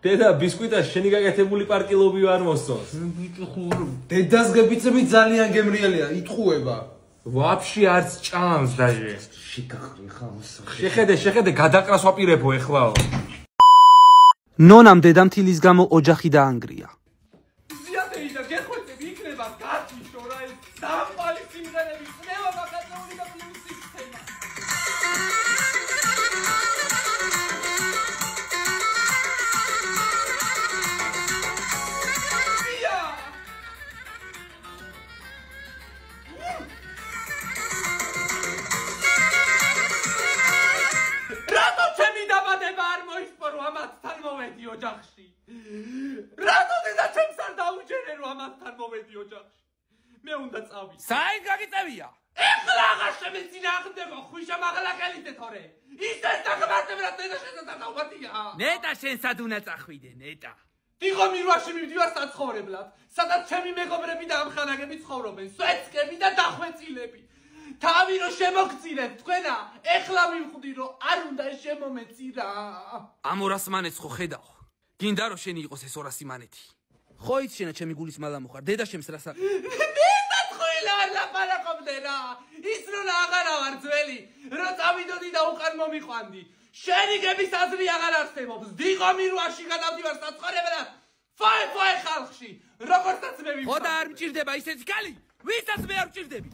დედა ბისკვიტა შენი გაკეთებული პარკილობი არ მოსწონს. დედას გებიცები ძალიან გემრიელია, იტყუება. ვაფშე არც ჭამს დაჟე. შეგახრი ხავს. შეხედე გადაყრას ვაპირებო ეხლაო. ნონამ დედამთილის გამო ოჯახი დაანგრია. ზიადეი და გეხვეწები იქნება კაცი შორა ეს დამპალი სიმღერების წნევა მაგაწეული და პლუს სისტემა. მოვედი ოჯახში. რატო დედა ჩემს არ დაუჯერე რომ ამათთან მოვედი ოჯახში? მე უნდა წავიდე. საით გაგიწევია? ეხლა აღარ შემეწინააღმდეგო ხვიშა მაღლაკელიდე თორე. ისეთ დაგმარტებ რა დედა შენთან დაუბადია. ნეტა შენსად უნდა წახვიდე, ნეტა. დიღო მირვაში მივდივარ საცხოვრებლად, სადაც ჩემი მეგობრები და ამხანაგები ცხოვრობენ, სვეცკები და დახვეწილები. თავი რომ შემოგწირეთ თქვენა, ეხლა მივხვდი რომ არ უნდა შემომეწირა. ამ 200 მანეთს ხო ხედავ? გინდა რომ შენი იყოს ეს 200 მანეთი. ხო იცი შენა ჩემი გულის მალა მოხარ, დედა შემს რასა. დედა ხვილა არ ლაპარაკობდე რა. ის რომ აღარა ვარ ძველი, რომ წავიდოდი და უკან მომიყვანდი. შენი გების აზრი აღარ არსებობს. დიღო მირვაში გადავდივარ საცხოვრებლად. ფაე ხალხში, როგორცაც მე ვიფიქრე. ხო და არ მჭირდება ისეთი კალი, ვისაც მე არ მჭირდები.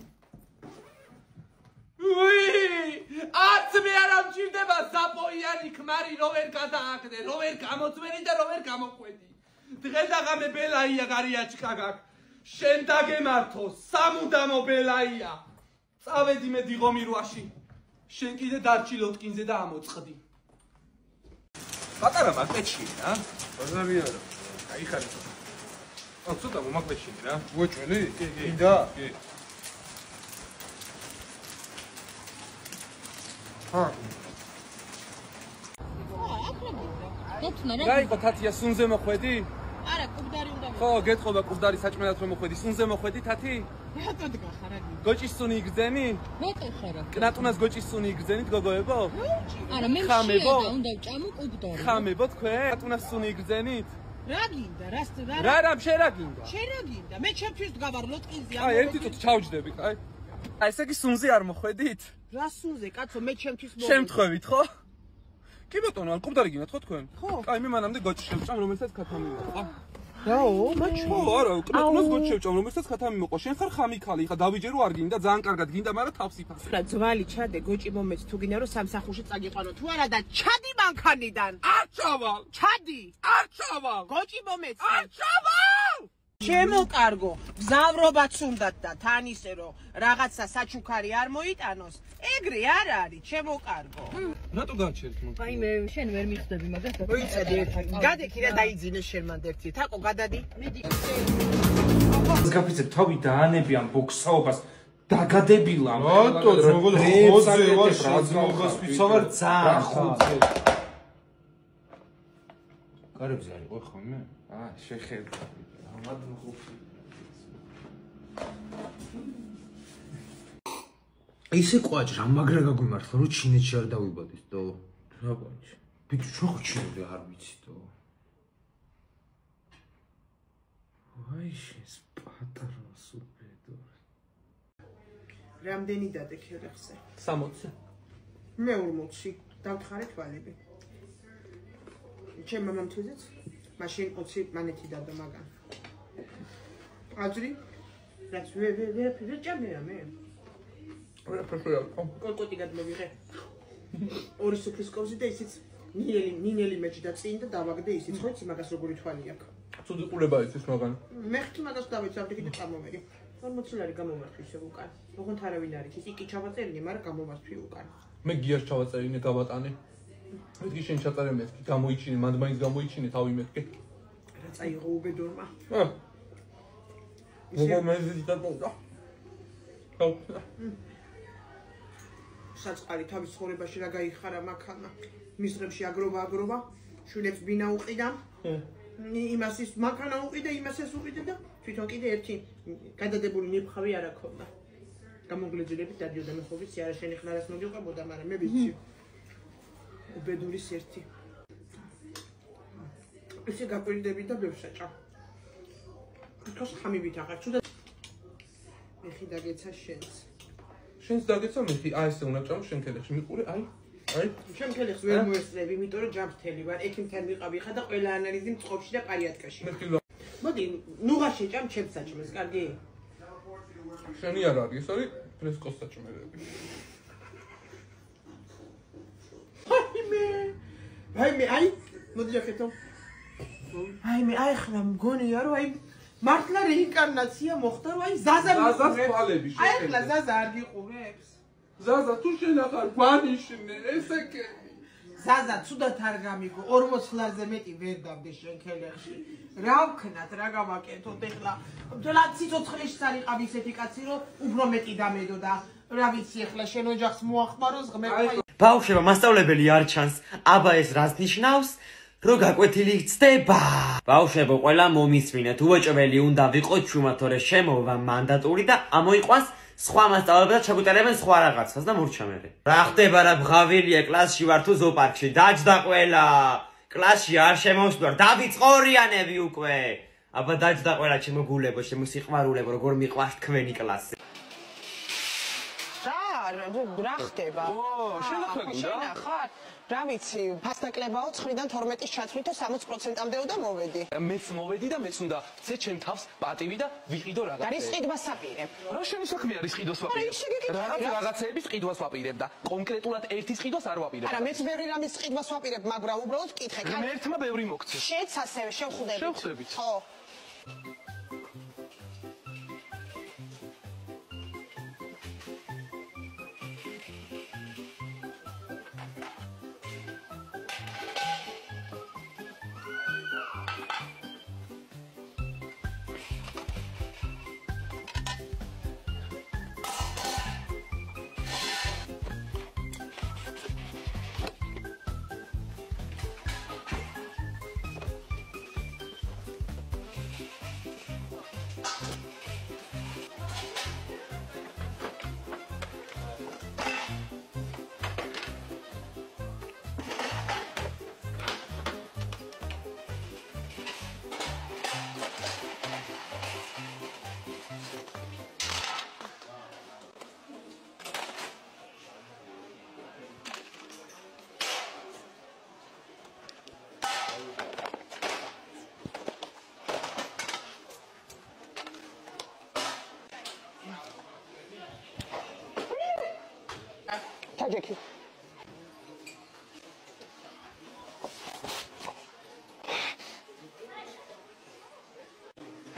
არც მე არ ამჭირდება ზაპოიანი ქმარი რო ვერ გადააგდე, რო ვერ გამოწვენი და რო ვერ გამოყვედი. დღე და ღამე ბელაია გარიაჩკა გაკ. შენ დაგემართო, სამუდამო ბელაია. წავედი მე დიღო მირვაში. შენ კიდე დარჩი ლოტკინზე და ამოწყდი. პატარა მაკეჩი რა. ბაზარი არა. აიხარი. ცოტა მომაკვეჩი რა. უეჭველი? გინდა? კი. გაიყო თათია სუნზე მოხვედი? არა, კუბდარი უნდა ხო, გეთხოვა კუბდარი საჭმელად რომ მოხვედი. სუნზე მოხვედი თათი? რატო დგახარ აგი? გოჭის სუნი იგრძენი? მეკითხე რა. კნატუნას გოჭის სუნი იგრძენით გოგოებო? არა, მე მშია და უნდა ვჭამო კუბდარი. ხამებო თქვენ? კნატუნას სუნი იგრძენით? რა გინდა? რა შენ რა გინდა? შენ რა გინდა? მე ჩემთვის დგავარ ლოტკინზე აი, ერთი წუთი ჩავჯდები, აი. აი, ესე იგი სუნზე არ მოხვედით? რა სუნზე, კაცო, მე ჩემთვის მოვიდა. შემთხვევით, ხო? კი ბატონო, კუბდარი გინდათ ხო თქვენ? ხო. აი, მე მანამდე გოჭი შევჭამ, რომელსაც ქათამი მოყვა. რაო, მაჩვი. ხო, არა, კნატუნას გოჭი შევჭამ, რომელსაც ქათამი მოყვა. შენ ხარ ხამიქალი, ხა დავიჯერო არ გინდა, ძალიან კარგად გინდა, მაგრამ თავს იფასე. რა ძვალი ჩადე, გოჭი მომეც თუ გინდა რომ სამსახურში წაგიყვანო თუ არა და ჩადი მანქანიდან. არ ჩავალ! ჩადი! არ ჩავალ! გოჭი მომეც. არ ჩავალ! შემოკარგო, გზავრობაც უნდათ და თან ისე რომ რაღაცა საჩუქარი არ მოიტანოს, ეგრე არ არის, შემოკარგო. რატო გაჩერთ მო? აი მე შენ ვერ მიხდები მაგას და მოიცადე ერთად. გადექი რა დაიძინე შენ მანდ ერთი. თაკო გადადი. გაფიცებ თავი დაანებიან ბოქსაობას დაგადებილა. რატო ხოზე ვარ შეზღობას ვიცავარ ძალიან ხოზე. კარებზე არის ყო ხოლმე? შეხედე. ისე ყვაჭ რა მაგრა გაგვიმართლა რომ ჩინეთში არ დავიბადეს დო. რა ყვაჭი? ბიჭო ჩვენ ხო ჩინეთში არ ვიცი დო. აი შენს პატარა სუპედო. რამდენი დადე ქერეხზე? 60. მე 40. დავთხარე თვალები. ჩემ მამამ თუზეც მაშინ 20 მანეთი დადო მაგან. აძრი? რაც ვერ ჭამია მე. კოკოტი გადმოვიღე. ორი სუფრის კოვზი და ისიც ნინელი მეჭი და წინ და დავაგდე ისიც ხო იცი მაგას როგორი თვალი აქვს. ცუდი ყულება იცის მაგან. მე ხთი მაგას დავიცავდი კიდე წამოვედი. 40 ლარი გამომართვი ისე უკან. ოღონდ არავინ არ იცის, იქი ჩავაწერინე, მაგრამ გამომართვი უკან. მე გიას ჩავაწერინე გავატანე. მეთქი შენ ჩაწერე მეთქი, გამოიჩინე, მანდ მაინც გამოიჩინე თავი მეთქი. რა წაიღო უბედურმა. მოგო მე ზიდატა. საწყარი თავის ცხოვრებაში რა გაიხარა მაქანა. მისრებში აგროვა, შვილებს ბინა უყიდა. იმას ის მაქანა უყიდა, იმას ეს უყიდა და თვითონ კიდე ერთი გადადებული ნიფხავი არ აქონდა. გამოგლეძილებით დადიოდა მე ხო ვიცი არა შენი ხნარას მოგიყვებოდა, მაგრამ მე ვიცი. უბედურის ერთი. ისე გაპირდები და ბევრსაჭა. თქოს ხამივით ახარ, ცუდა მეხი დაგეცა შენს. შენს დაგეცა მეხი, აი ესე უნდა ჭამ შენ ქელეხში მიყურე, აი. შენ ქელეხს ვერ მოესწრები, იმიტომ რომ ჯამთელი ვარ, ექიმთან ვიყავი ხა და ყველა ანალიზი მწყობში და პარიატკაში. მოდი, ნუღა შეჭამ ჩემს საჭმელს, კარგი? შენი არ არის, ეს არის ფრესკოს საჭმელები. Haime, ai, მოდი ახეთო. Haime, ai ხლა მგონია რომ აი მართლა რეინკარნაცია მოხდა რომ აი ზაზა თვალები აი ხლა ზაზა არ გიყურებს. ზაზა თუ შენ ახარ გვანიშნე ესე კენი. ზაზა ცუდად არ გამიგო 40 ლარზე მეტი ვერ დავდე შენ ქელეხში. რა ვქნათ, რა გავაკეთოთ ეხლა? თლა ციცოცხლეში წარიყავ ისეთი კაცი რომ უფრო მეტი დამედო და რა ვიცი ეხლა შენ ოჯახს მოახმაროს ღმერთმა. ბავშვებო, მასწავლებელი არ ჩანს. აბა ეს რას ნიშნავს? რო გაკვეთილი ხდება. ბავშვებო, ყველა მომისმინეთ. უეჭველი უნდა ვიყოთ ჩუმად, თორე შემოვა მანდატური და ამოიყვანს სხვა მასწავლებლები და ჩაგუტარებენ სხვა რაღაცას და მორჩამერე. რა ხდება რა ბღავილია კლასში ვარ თუ ზოოპარკში? დაჯდა ყველა. კლასში არ შემოვსვარ. დავიწყორიანები უკვე. აბა დაჯდა ყველა ჩემო გულებო, ჩემო სიყვარულებო, როგორ მიყვარს თქვენი კლასი. რა ხდება? შენ ახარ? რა ვიცი, ფასდაკლებაო 9-დან 12-ის ჩათვლით და 60%-ამდე უნდა მოვედი. მეც მოვედი და მეც უნდა ცე ჩემ თავს პატივი და ვიყიდო რაღაცა. არის ყიდვას ვაპირებ. რა შენი საქმე არის ყიდვას ვაპირებ? რაღაცეების ყიდვას ვაპირებ და კონკრეტულად ერთის ყიდვას არ ვაპირებ. არა, მეც ბევრი რამის ყიდვას ვაპირებ, მაგრამ უბრალოდ კითხე. ღმერთმა ბევრი მოგცე. შენც ასევე შევხვდებით. შევხვდებით. ხო. Tađeki.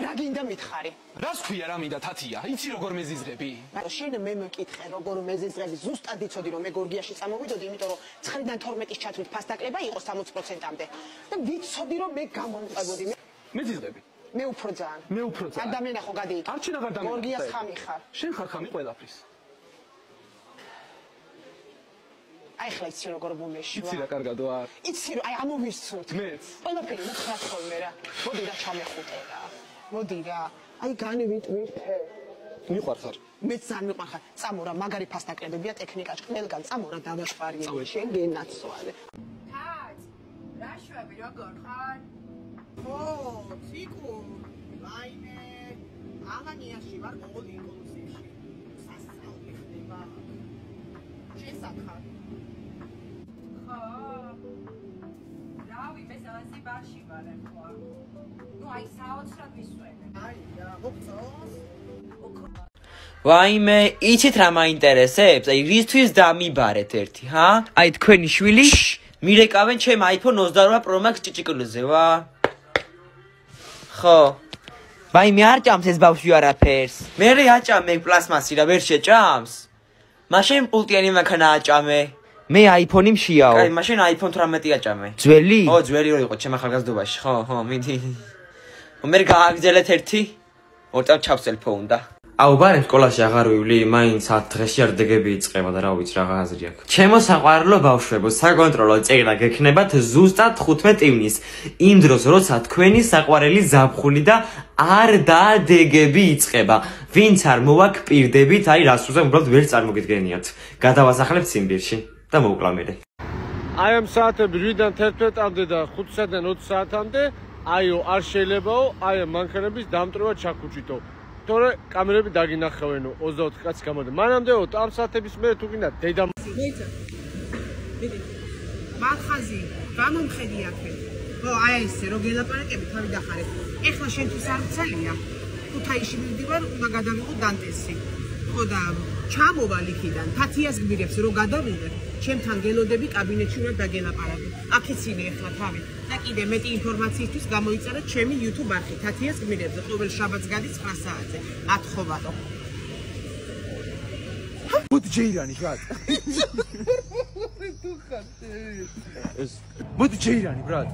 რა გინდა მითხარი? რას ქვია რა მინდა თათია? იცი როგორ მეზიზღები? შენ მე მეკითხე როგორ მეზიზღები, ზუსტად იცოდი რომ მე გორგიაში წამოვიდოდი, იმიტომ რომ 9-დან 12-ის ჩათვლით ფასდაკლება იყო 60%-ამდე. და ვიცოდი რომ მე გამომყვებოდი. მეზიზღები? მე უფრო ძალიან. მე უფრო ძალიან. ადამიანი ხო გადი? არ ჩინა არ ადამიანი. გორგიას ხამი ხარ. შენ ხარ ხამი ყველაფრის. აი ხლა იცი როგორ მომეშვა. იცი რა კარგადო არ. იცი რომ აი ამოვისწროთ. მეც. ყველაფერი მოხდა ხოლმე რა. მოდი რა ჩამეხუტე რა. მოდი რა. აი განვიტვირთე. მიყვარ ხარ. მეც ძალიან მიყვარ ხარ. წამორა მაგარი ფასდაკლებებია ტექნიკაში. ყველგან წამორა დავაშვარიე. შენ გენაცვალე. თაც. რა შვები როგორ ხარ? ო, ციკუ. ვაიმე. აღანიაში ვარ ყოველ ინკლუზივში. სასწაული ხდება. შენ საკხარ. რავი, მე სალასი ბაში ვარ ახლა. ნუ აი საოცრად მისვენე. აი რა, მოგწონს? ვაიმე, იცით რა მაინტერესებს? აი რისთვის დამიბარეთ ერთი, ჰა? აი თქვენი შვილი მირეკავენ ჩემ iPhone 28 Pro Max ჭიჭიკლზე, ვა? ხო. ვაიმე არ ჭამს ეს ბავშვი არაფერს. მე აჭამე პლასმასი რა ვერ შეჭამს? მაშინ პულტიანი მანქანა აჭამე. მე iPhone-ი მშიაო. აი, მაშინ iPhone 18 აჭამე. ძველი? ო, ძველი რო იყო ჩემ ახალგაზრდობაში, ხო, მიდი. მე გააგზელეთ ერთი. ორტავ ჩავსელფო უნდა. აუ ბარემ სკოლაში აღარ ვივლი, მაინც 10 დღეში არ დეგები იწყება და რა ვიცი რა აზრი აქვს. ჩემო საყვარლო ბავშვებო, საკონტროლო წერა გექნებათ ზუსტად 15 ივნის. იმ დროს, როცა თქვენი საყვარელი ზაფხული და არ დადეგები იწყება. ვინც არ მოვაკპირდებით, აი რას უზამ უბრალოდ ვერ წარმოგიდგენიათ. გადავასახლებთ ციმბირში და მოუკლავ მე. აი ამ საათები 8-დან 11-მდე და 5-დან 20 საათამდე აიო არ შეიძლებაო აი ამ მანქანების დამტრევა ჩაქუჩითო. თორე კამერები დაგინახავენო 24 კაცი გამოდე. მანამდეო ამ საათების მერე თუ გინდა დედა მეცა. მიდი. მახაზი, გამომხედი აქე. ხო, აი ესე რო გელაპარაკები თავი დახარეთ. ეხლა შენთვის არ მცელია. ქუთაისში მივდივარ, უნდა გადავიყო დანტესი. ხო და ჩამოვალ იქიდან. თათიას გმირებს რო გადავიდე, ჩემთან გელოდები კაბინეტში უნდა დაგელაპარაკო. აქეცინე ეხლა თავი. და კიდე მეტი ინფორმაციისთვის გამოიწერა ჩემი YouTube არხი თათიას გმირებზე. ყოველ შაბათს გადის 9 საათზე. ათხოვატო. მოდი ჯეირანი ბრატ. მოდი ჯეირანი ბრატ.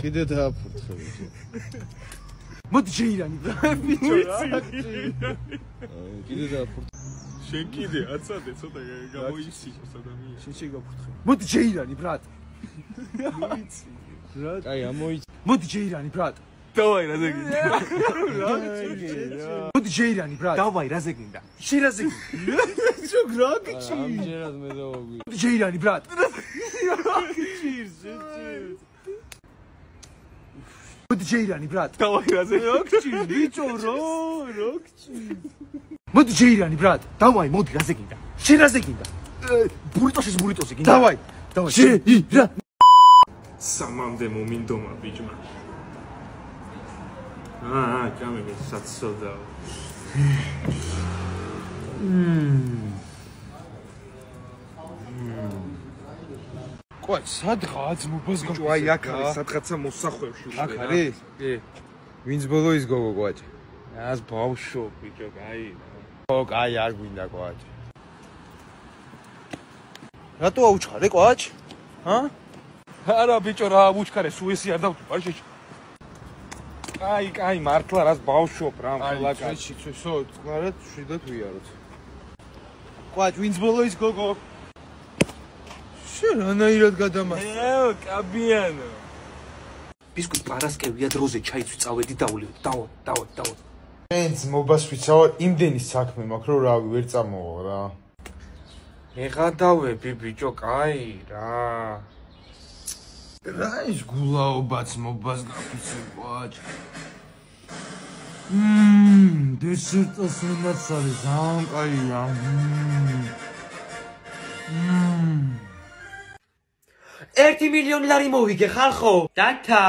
კიდე დააფურთხე. მოდი ჯეირანი ბრატ. ბიჭო რა. კიდე დააფურთხე. შენ კიდე აცადე ცოტა გამოისიხოს ადამიანი. შენ შეგაფურთხე. მოდი ჯეირანი ბრატ. მოიცი. ბრატ. აი ამოიცი. მოდი ჯეირანი ბრატ. დავაი რა ზეგინდა. მოდი ჯეირანი ბრატ. დავაი რა ზეგინდა. შენ რა ზეგინდა? შო გრაკჩი. ამჯერად მე დავაგვი. მოდი ჯეირანი ბრატ. მოდი ჯეირანი ბრატ. დავაი რა ზეგინდა. როქჩი ბიჭო როქჩი. მოდი ჯეირანი ბრატ. დავაი მოდი რა ზეგინდა. შენ რა ზეგინდა? ბურიტოზე გინდა. დავაი. დავაი. ჯეირა. სამამდე მომინდომა ბიჭმა. კამები საცოდაო. ყოა, სადღაც მობას ბიჭო აი აქ არის სადღაცა მოსახვევში უკვე. აქ არის? კი. ვინც ბოლო ის გოგო ყოაჭი? ას ბავშვო ბიჭო, აი. ო, კაი არ გვინდა ყოაჭი. რატო აუჩხარე ყოაჭი? არა ბიჭო რა უჩქარე სულ ესი არ დავთუ პარშეში. აი მართლა რას ბავშვობ რა მხოლოდ კაცი ცესო თქვარად შვიდად ვიაროთ. ყოაჭი ვინც ბოლო ის გოგო? შენ რანაირად გადამასწრე? კაბიანო. ბისკუიტ პარასკევია დროზე ჩაიცვი წავედი დავლიო. დავა. ენც მობას ვიცავ იმდენი საქმე მაქვს რომ რავი ვერ წამოვა რა. ეღადავები ბიჭო, კაი რა. რა ის გულაობაც მობას გაფიცე ყოაჭი. დესერტოს უნდაცარი ძალიან კაია. 1 მილიონი ლარი მოვიგე ხალხო. დათა,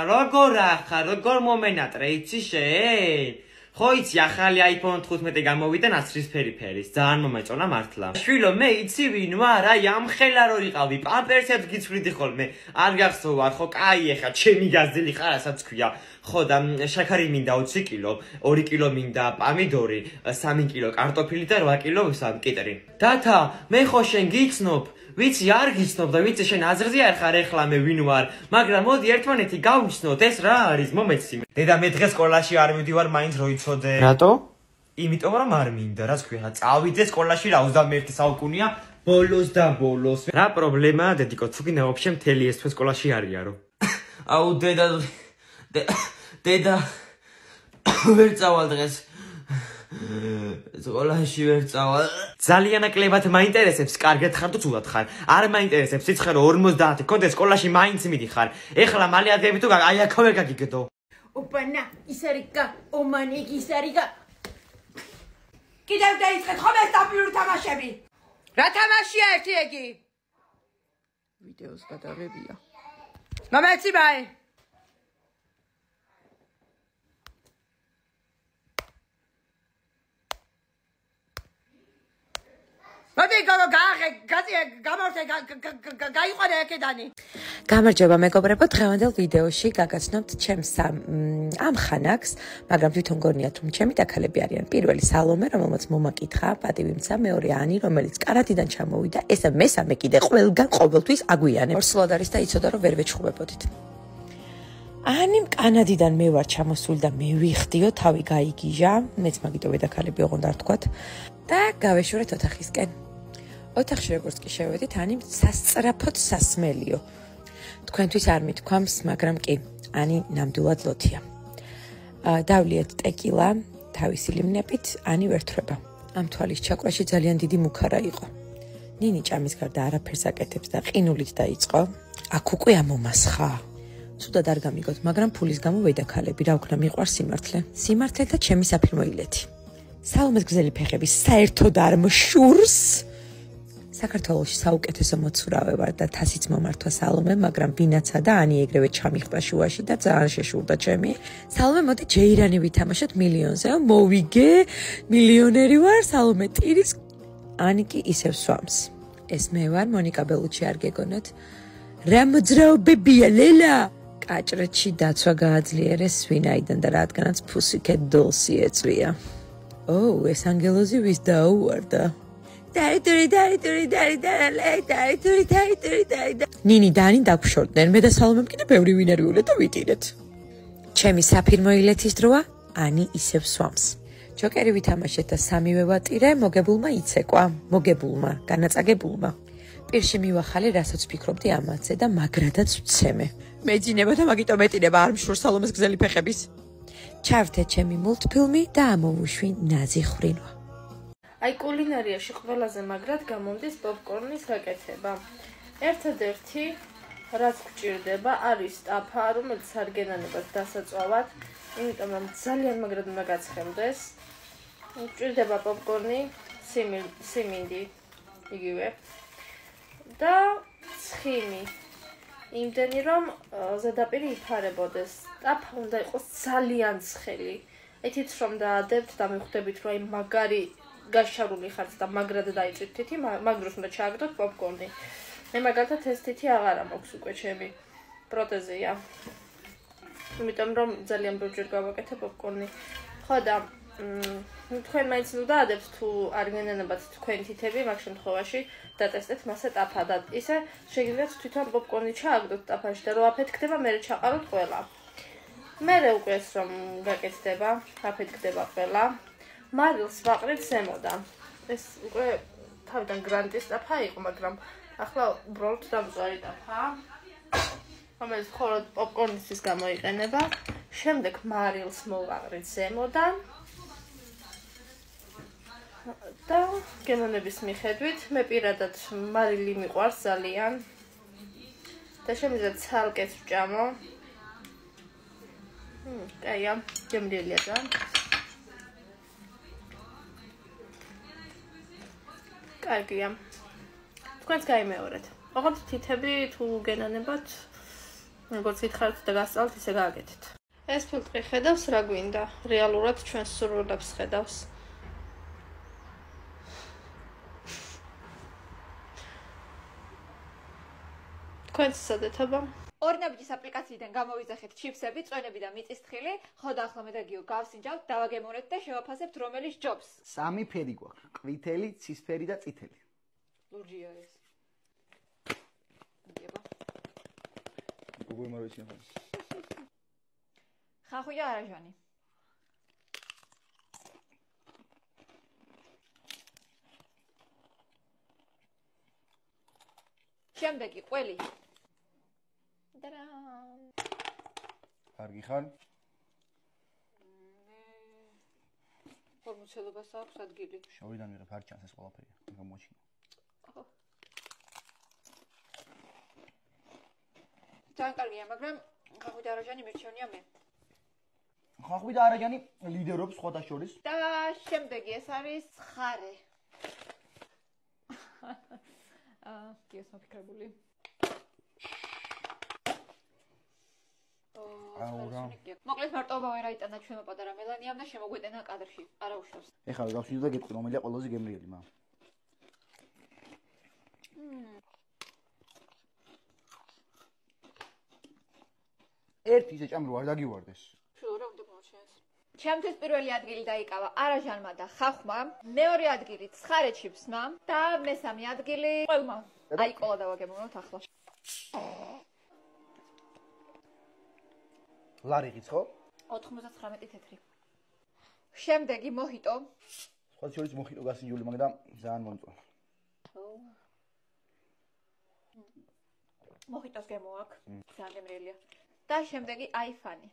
როგორ ახარ, როგორ მომენატრე იცი შენ? ხო იცი ახალი iPhone 15 გამოვიდა ნაცრისფერი ფერის. ძალიან მომეწონა მართლა. შვილო, მე იცი ვინ ვარ? აი ამ ხელა რო იყავი, პამპერსებს გიცვლიდი ხოლმე. არ გახსოვარ ხო? კაი ეხა ჩემი გაზდილი ხარ, ასაც ქვია. ხო და შაქარი მინდა 20 კილო, 2 კილო მინდა პამიდორი, 3 კილო კარტოფილი და 8 კილო კიტრი. დათა, მე ხო შენ გიცნობ? ვიცი არ გიცნობ და ვიცი შენ აზრზე არ ხარ ეხლა მე ვინ ვარ, მაგრამ მოდი ერთმანეთი გავიცნოთ, ეს რა არის, მომეცი. დედა მე დღეს სკოლაში არ მივდივარ, მაინც რო იცოდე. რატო? იმიტომ რომ არ მინდა, რას ქვია, წავიდე სკოლაში რა 21 საუკუნეა, ბოლოს და ბოლოს. რა პრობლემაა, დედიკო, თუ გინდა ვაფშე მთელი ეს თვე სკოლაში არიარო. აუ დედა ვერ წავალ დღეს. სკოლაში ვერ წავალ. ძალიან ნაკლებად მაინტერესებს, კარგად ხარ თუ ცუდად ხარ. არ მაინტერესებს, სიცხე რო 50 კონდე სკოლაში მაინც მიდიხარ. ეხლა მალე ადგები თუ აი აქ ვერ გაგიგდო. ოპანა, ისარიკა, ომანი ისარიკა. კიდევ დაიწყეთ ხომ ეს დაპირული თამაშები? რა თამაშია ერთი ეგი? ვიდეოს გადაღებია. მომეცი ბაი. მოდი გოგო გაიყვანე აქედანი. გამარჯობა მეგობრებო, დღევანდელ ვიდეოში გაგაცნობთ ჩემს ამ ხანაკს, მაგრამ თვითონ გონიათ რომ ჩემი დაქალები არიან. პირველი სალომე, რომელმაც მომაკითხა, პატივიმცა, მეორე ანი, რომელიც კარატიდან ჩამოვიდა, ესა მესამე კიდე ყველგან ყოველთვის აგვიანებს. ორსულად არის და იცოდა რომ ვერ ვეჩხუბებოდით. ანიმ კანადიდან მე ვარ ჩამოსული და მე ვიხდიო, თავი გაიგიჟა, მეც მაგიტოვე დაქალები ოღონდ არ თქვათ და გავეშურეთ ოთახისკენ. ოთახში როგორც კი შევედით, ანიმ სასწრაფოდ სასმელიო. თქვენთვის არ მithქვამს, მაგრამ კი, ანი ნამდვილად ლოთია. დავლიეთ ტეკილა, თავისი ლიმნებით, ანი ვერ თვრება. ამ თვალის ჩაკვაში ძალიან დიდი მუქარა იყო. ნინი ჭამის გარდა არაფერს აკეთებს და ყინულით დაიწყო. აქ უკვე ამომასხა. ცუდად არ გამიგოთ, მაგრამ ფულის გამო ვედაქალები, რა ვქნა, მიყვარს სიმართლე. სიმართლე და ჩემი საფირმო ილეთი. სალომეს გრძელი ფეხები საერთოდ არ მშურს. საქართველოში საუკეთესო მოცურავე ვარ და თასიც მომართვა სალომე, მაგრამ ვინაცა და ანი ეგრევე ჩამიხტა შუაში და ძალიან შეშურდა ჩემი. სალომე, მოდი ჯეირანი ვითამაშოთ მილიონზე, მოვიგე, მილიონერი ვარ, სალომე ტირის. ანი კი ისევ სვამს. ეს მე ვარ, მონიკა ბელუჩი არ გეგონოთ. რა მოძრაობებია, ლელა? კაჭრეთში დაცვა გააძლიერეს ვინაიდან და რადგანაც Pussycat Dolls-ი ეწვია. ეს ანგელოზი ვის დაუვარდა? ნინი და ანი დაგვრშორდნენ, მე და სალომემ კიდე ბევრი ვინარი ვილეთ და ვიტირეთ. ჩემი საფირმო ილეთის დროა, ანი ისევ სვამს. ჯოკერი ვითამაშეთ და სამივე ვატირე, მოგებულმა იცეკვა, მოგებულმა, განაწაგებულმა. პირში მივახალე, რასაც ვფიქრობდი ამაზე და მაგრადაც ვცემე. მეძინება და მაგიტომ ეტირება არ მშურს სალომეს გრძელი ფეხების. ჩავრთე ჩემი მულტფილმი და ამოვუშვი ნაზი ხრინვა. აი კულინარიაში ყველაზე მაგრად გამომდის პოპკორნის გაკეთება. ერთადერთი რაც გვჭირდება არის ტაფა, რომელიც არ გენანებათ დასაწვავად, იმიტომ რომ ძალიან მაგრად უნდა გაცხელდეს. გვჭირდება პოპკორნი, სიმინდი, იგივე და ცხიმი. იმდენი რომ ზედაპირი იფარებოდეს. ტაფა უნდა იყოს ძალიან ცხელი. ეთით რომ დაადებთ და მიხვდებით რომ აი მაგარი გაშარული ხართ და მაგრად დაიწვით თითი, მაგ დროს უნდა ჩააგდოთ პოპკორნი. მე მაგალითად ეს თითი აღარ მაქვს უკვე ჩემი პროტეზია. იმიტომ რომ ძალიან ბევრჯერ გავაკეთე პოპკორნი. ხო და თქვენ მაინც ნუ დაადებთ თუ არ გენანებათ თქვენ თითები, მაგ შემთხვევაში დატესტეთ მასე ტაფა და ისე შეგიძლიათ თვითონ პოპკორნი ჩააგდოთ ტაფაში და რო აფეთქდება, მერე ჩაყაროთ ყველა. მერე უკვე ეს რომ გაკეთდება, აფეთქდება ყველა. მარილს ვაყრით ზემოდან. ეს უკვე თავიდან გრანტის ტაფა იყო, მაგრამ ახლა უბრალოდ დამწვარი ტაფა. რომელიც მხოლოდ პოპკორნისთვის გამოიყენება. შემდეგ მარილს მოვაყრით ზემოდან. და გემოვნების მიხედვით მე პირადად მარილი მიყვარს ძალიან. და შემიძლია ცალკეც ვჭამო. კაია, გემრიელია ძალიან. კარგია. თქვენც გაიმეორეთ. ოღონდ თითები თუ გენანებათ, როგორც გითხარით და გასწავლთ, ისე გააკეთეთ. ეს ფილტრი ხედავს რა გვინდა? რეალურად ჩვენს სურვილებს ხედავს. თქვენც სადეთობა? ორნაბიჯის აპლიკაციიდან გამოვიძახეთ ჩიფსები, წვენები და მიწისთხილი, ხო და ახლა მე და გიო გავსინჯავთ, დავაგემოვნეთ და შევაფასებთ რომელის ჯობს. სამი ფერი გვაქვს: ყვითელი, ცისფერი და წითელი. ლურჯია ეს. გუგლ მოვიცი ახლა. ხახვი და არაჟანი. შემდეგი ყველი. კარგი ხარ? ფორმუცელობას აქვს ადგილი. შორიდან ვიღებ არ ჩანს ეს ყველაფერი. გამოჩინო. ძალიან კარგია, მაგრამ ხახვი და არაჟანი მერჩევნია მე. ხახვი და არაჟანი ლიდერობს სხვათა შორის. და შემდეგი ეს არის ხარე. გიოს მოფიქრებული. მოკლედ მარტოობა ვერ აიტანა ჩვენმა პატარა მელანიამ და შემოგვეტენა კადრში. არა უშავს. ეხლა გავშვიდო და გეტყვი რომელია ყველაზე გემრიელი მა. ერთი ისე ჭამ რო არ დაგივარდეს. შუა რა უნდა მოჩენს. ჩემთვის პირველი ადგილი დაიკავა არაჟანმა და ხახვმა, მეორე ადგილი ცხარე ჩიფსმა და მესამე ადგილი ყველმა. აი ყოლა დავაგემოვნოთ ახლა. ლარიღიც ხო? 99 თეთრი. შემდეგი მოჰიტო. სხვა შორის მოჰიტო გასინჯული, მაგრამ ძალიან მომწონს. მოჰიტოს გემოაკ. ძალიან გემრიელია. და შემდეგი აიფანი.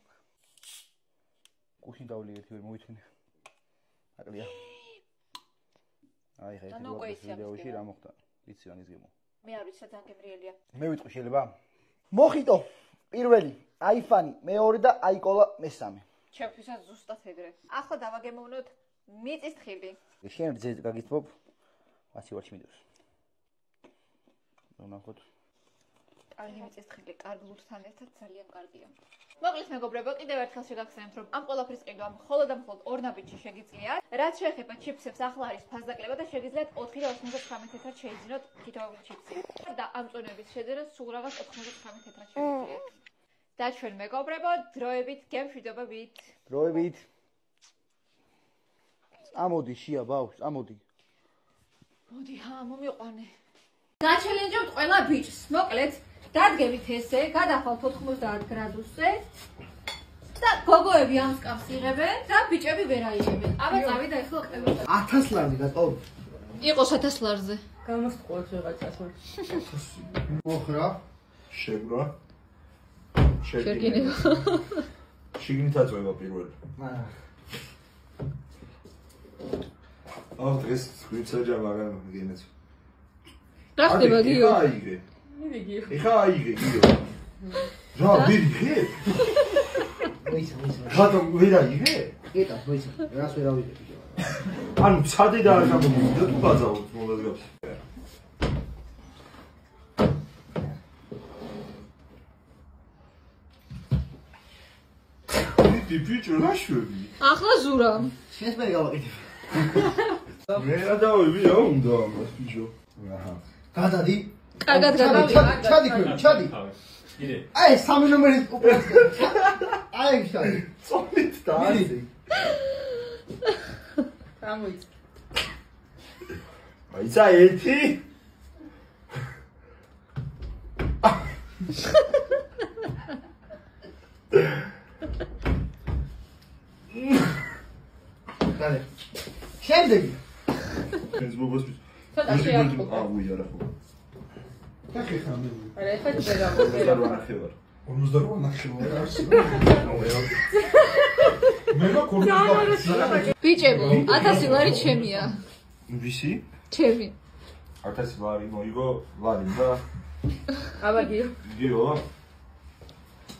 კუშინ დავლი ერთი ვერ მოვითვინე. აკლია. აი ხა ეს ვიდეოში რა მოხდა? ვიცი რა ის გემო. მე არ ვიცი რა ძალიან გემრიელია. მე ვიტყვი შეიძლება. მოხიტო პირველი, აიფანი მეორე და აიკოლა მესამე. ჩემთვისაც ზუსტად ეგრე. ახლა დავაგემოვნოთ მიწის თხილი. შენ რძე გაგითბობ. მასი ვარჩი მიდევს. ნახოთ. კარგი მიწის თხილი, კარგ ლურჯთან ერთად ძალიან კარგია. მოკლედ მეგობრებო, კიდევ ერთხელ შეგახსენებთ, რომ ამ ყველაფრის ყიდვა მხოლოდ და მხოლოდ ორ ნაბიჯში შეგიძლიათ. რაც შეეხება ჩიპსებს, ახლა არის ფასდაკლება და შეგიძლიათ 4.99 თეთრად შეიძინოთ თითოეული ჩიპსი. და ამ წონების შეძენა სულ რაღაც 99 თეთრად შეგიძლიათ. და ჩვენ მეგობრებო, დროებით გემშვიდობებით. დროებით. ამოდი შია ბავშვ, ამოდი. მოდი, მომიყვანე. გაჩელენჯებთ ყველა ბიჭს. მოკლედ, დადგებით ესე, გადახვალთ 90 გრადუსზე. და გოგოები ამ სკამს იღებენ და ბიჭები ვერ აიღებენ. აბა წავიდა ახლა ყევით. 1000 ლარი გატოვ. იყოს 1000 ლარზე. გამოსწყვეტ ვიღაცას. მოხრა, შეგრა. შეგინება. შიგნით აწვევა პირველი. დღეს გვიწეჯა მაგრამ გენეც. რა ხდება გიო? აიგე. მივიგე. ეხა აიგე გიო. რა ვიგე? მოიცა. ხატო ვერ აიგე? ეტა მოიცა. რას ვერ ავიგე გიო. ანუ ცადე და არ გამომივიდა თუ ბაძავთ მოლადგავს. ბიჭო რა შვები? ახლა ზურა. შენს მე გავაკეთებ. მე რა დავები რა უნდა ამას ბიჭო. აჰა. გადადი. კარგად გადავი. ჩადი ქვენ, ჩადი. კიდე. აი, სამი ნომერის უპრეს. აი, ჩადი. წონით და ასე. გამოიც. აიცა ერთი. Dale. შემდეგი. ეს მოგოსმის. ცოტა შეახო. უი არა ხო. კახი ხამე. არა, ეხლა შეგავო. 58 ნახევარ. 58 ნახევარ არის. მე მაქორდა. ბიჭებო, 1000 ლარი ჩემია. ვისი? ჩემი. 1000 ლარი მოიგო, ლარი და აბა გიო. გიო.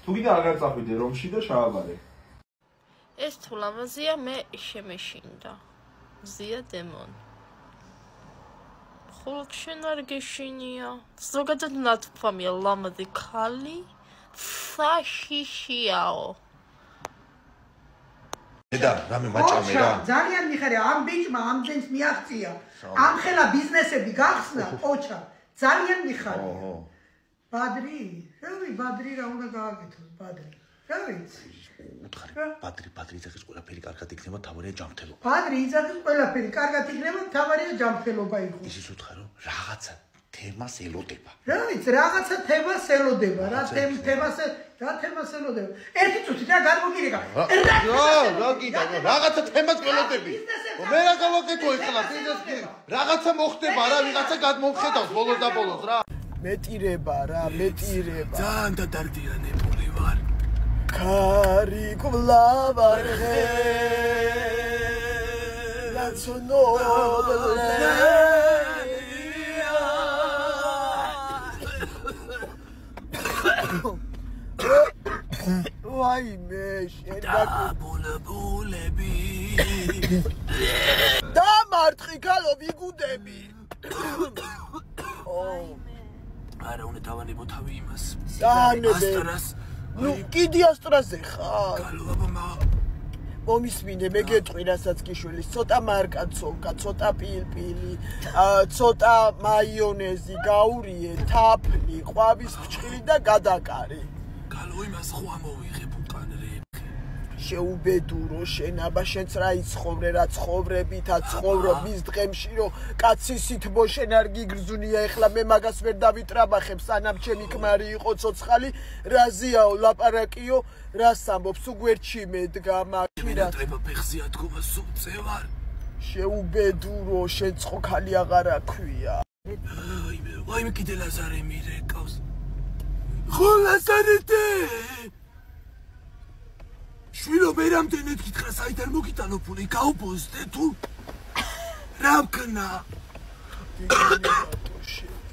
თუ კიდე აღარ წახვიდე რომში და შააბარე. ეს თუ ლამაზია, მე შემეშინდა. ზია დემონ. ხოლო შენ არ გეშინია. ზოგადად ნათქვამია ლამაზი ქალი. საშიშიაო. და რამე მაჭამე რა. ძალიან მიხარე ამ ბიჭმა ამდენს მიაღწია. ამ ხელა ბიზნესები გახსნა, ოჩა. ძალიან მიხარე. ბადრი? რავი, ბადრი რა უნდა გააკეთოს, ბადრი. რა ვიცი? უთხარი, ბადრი იძახის ყველაფერი კარგად იქნება, თავარია ჯანმრთელობა. ბადრი იძახის ყველაფერი კარგად იქნება, თავარია ჯანმრთელობა იყოს. ისიც უთხარ რომ რაღაცა თემას ელოდება. რა ვიცი, რაღაცა თემას ელოდება, რა თემას ელოდება. ერთი წუთი და გადმოგირეკა. რა კიდე, რაღაცა თემას ველოდები. მე რა გავაკეთო ეხლა ბიზნესი? რაღაცა მოხდება რა, ვიღაცა გადმოხედავს ბოლოს და ბოლოს რა. მეტირება რა, მეტირება. ძალიან დადარდიანებული ვარ. Cari culavarhe la sonobile Vai me shenda bulbulები და მარტყი გალო ვიგუდები არა უნდა დავანებო თავი იმას ასტრას ნუ კიდე ასტრაზე ხარ გალოაბა მომისმინე მე გეტყვი რასაც გიშვილის ცოტა მარკაცოვკა ცოტა პილპილი ცოტა მაიონეზი გაურიე თაფლი ყვავის ფჭილი და გადაკარი გალო იმას ხო ამოვიღებ უკან რე შეუბედურო შენ აბა შენც რა იცხოვრე რა ცხოვრებითა ცხოვრობ მის დღემში რომ კაცი სითბო შენ არ გიგრძუნია ეხლა მე მაგას ვერ დავიტრაბახებ სანამ ჩემი ქმარი იყო ცოცხალი რაზიაო ლაპარაკიო რას ამბობს უგვერდში მედგა მაშინაც ტრება ფეხზე ადგომა სუწევარ შეუბედურო შენ ცხოქალი აღარ აქვია ვაიმე კიდე ლაზარე მირეკავს ხო ლაზარეთე შვილო მე რამდენად გითხრა საიდან მოგიტანო ფული გაუბოსდე თუ რა მქნა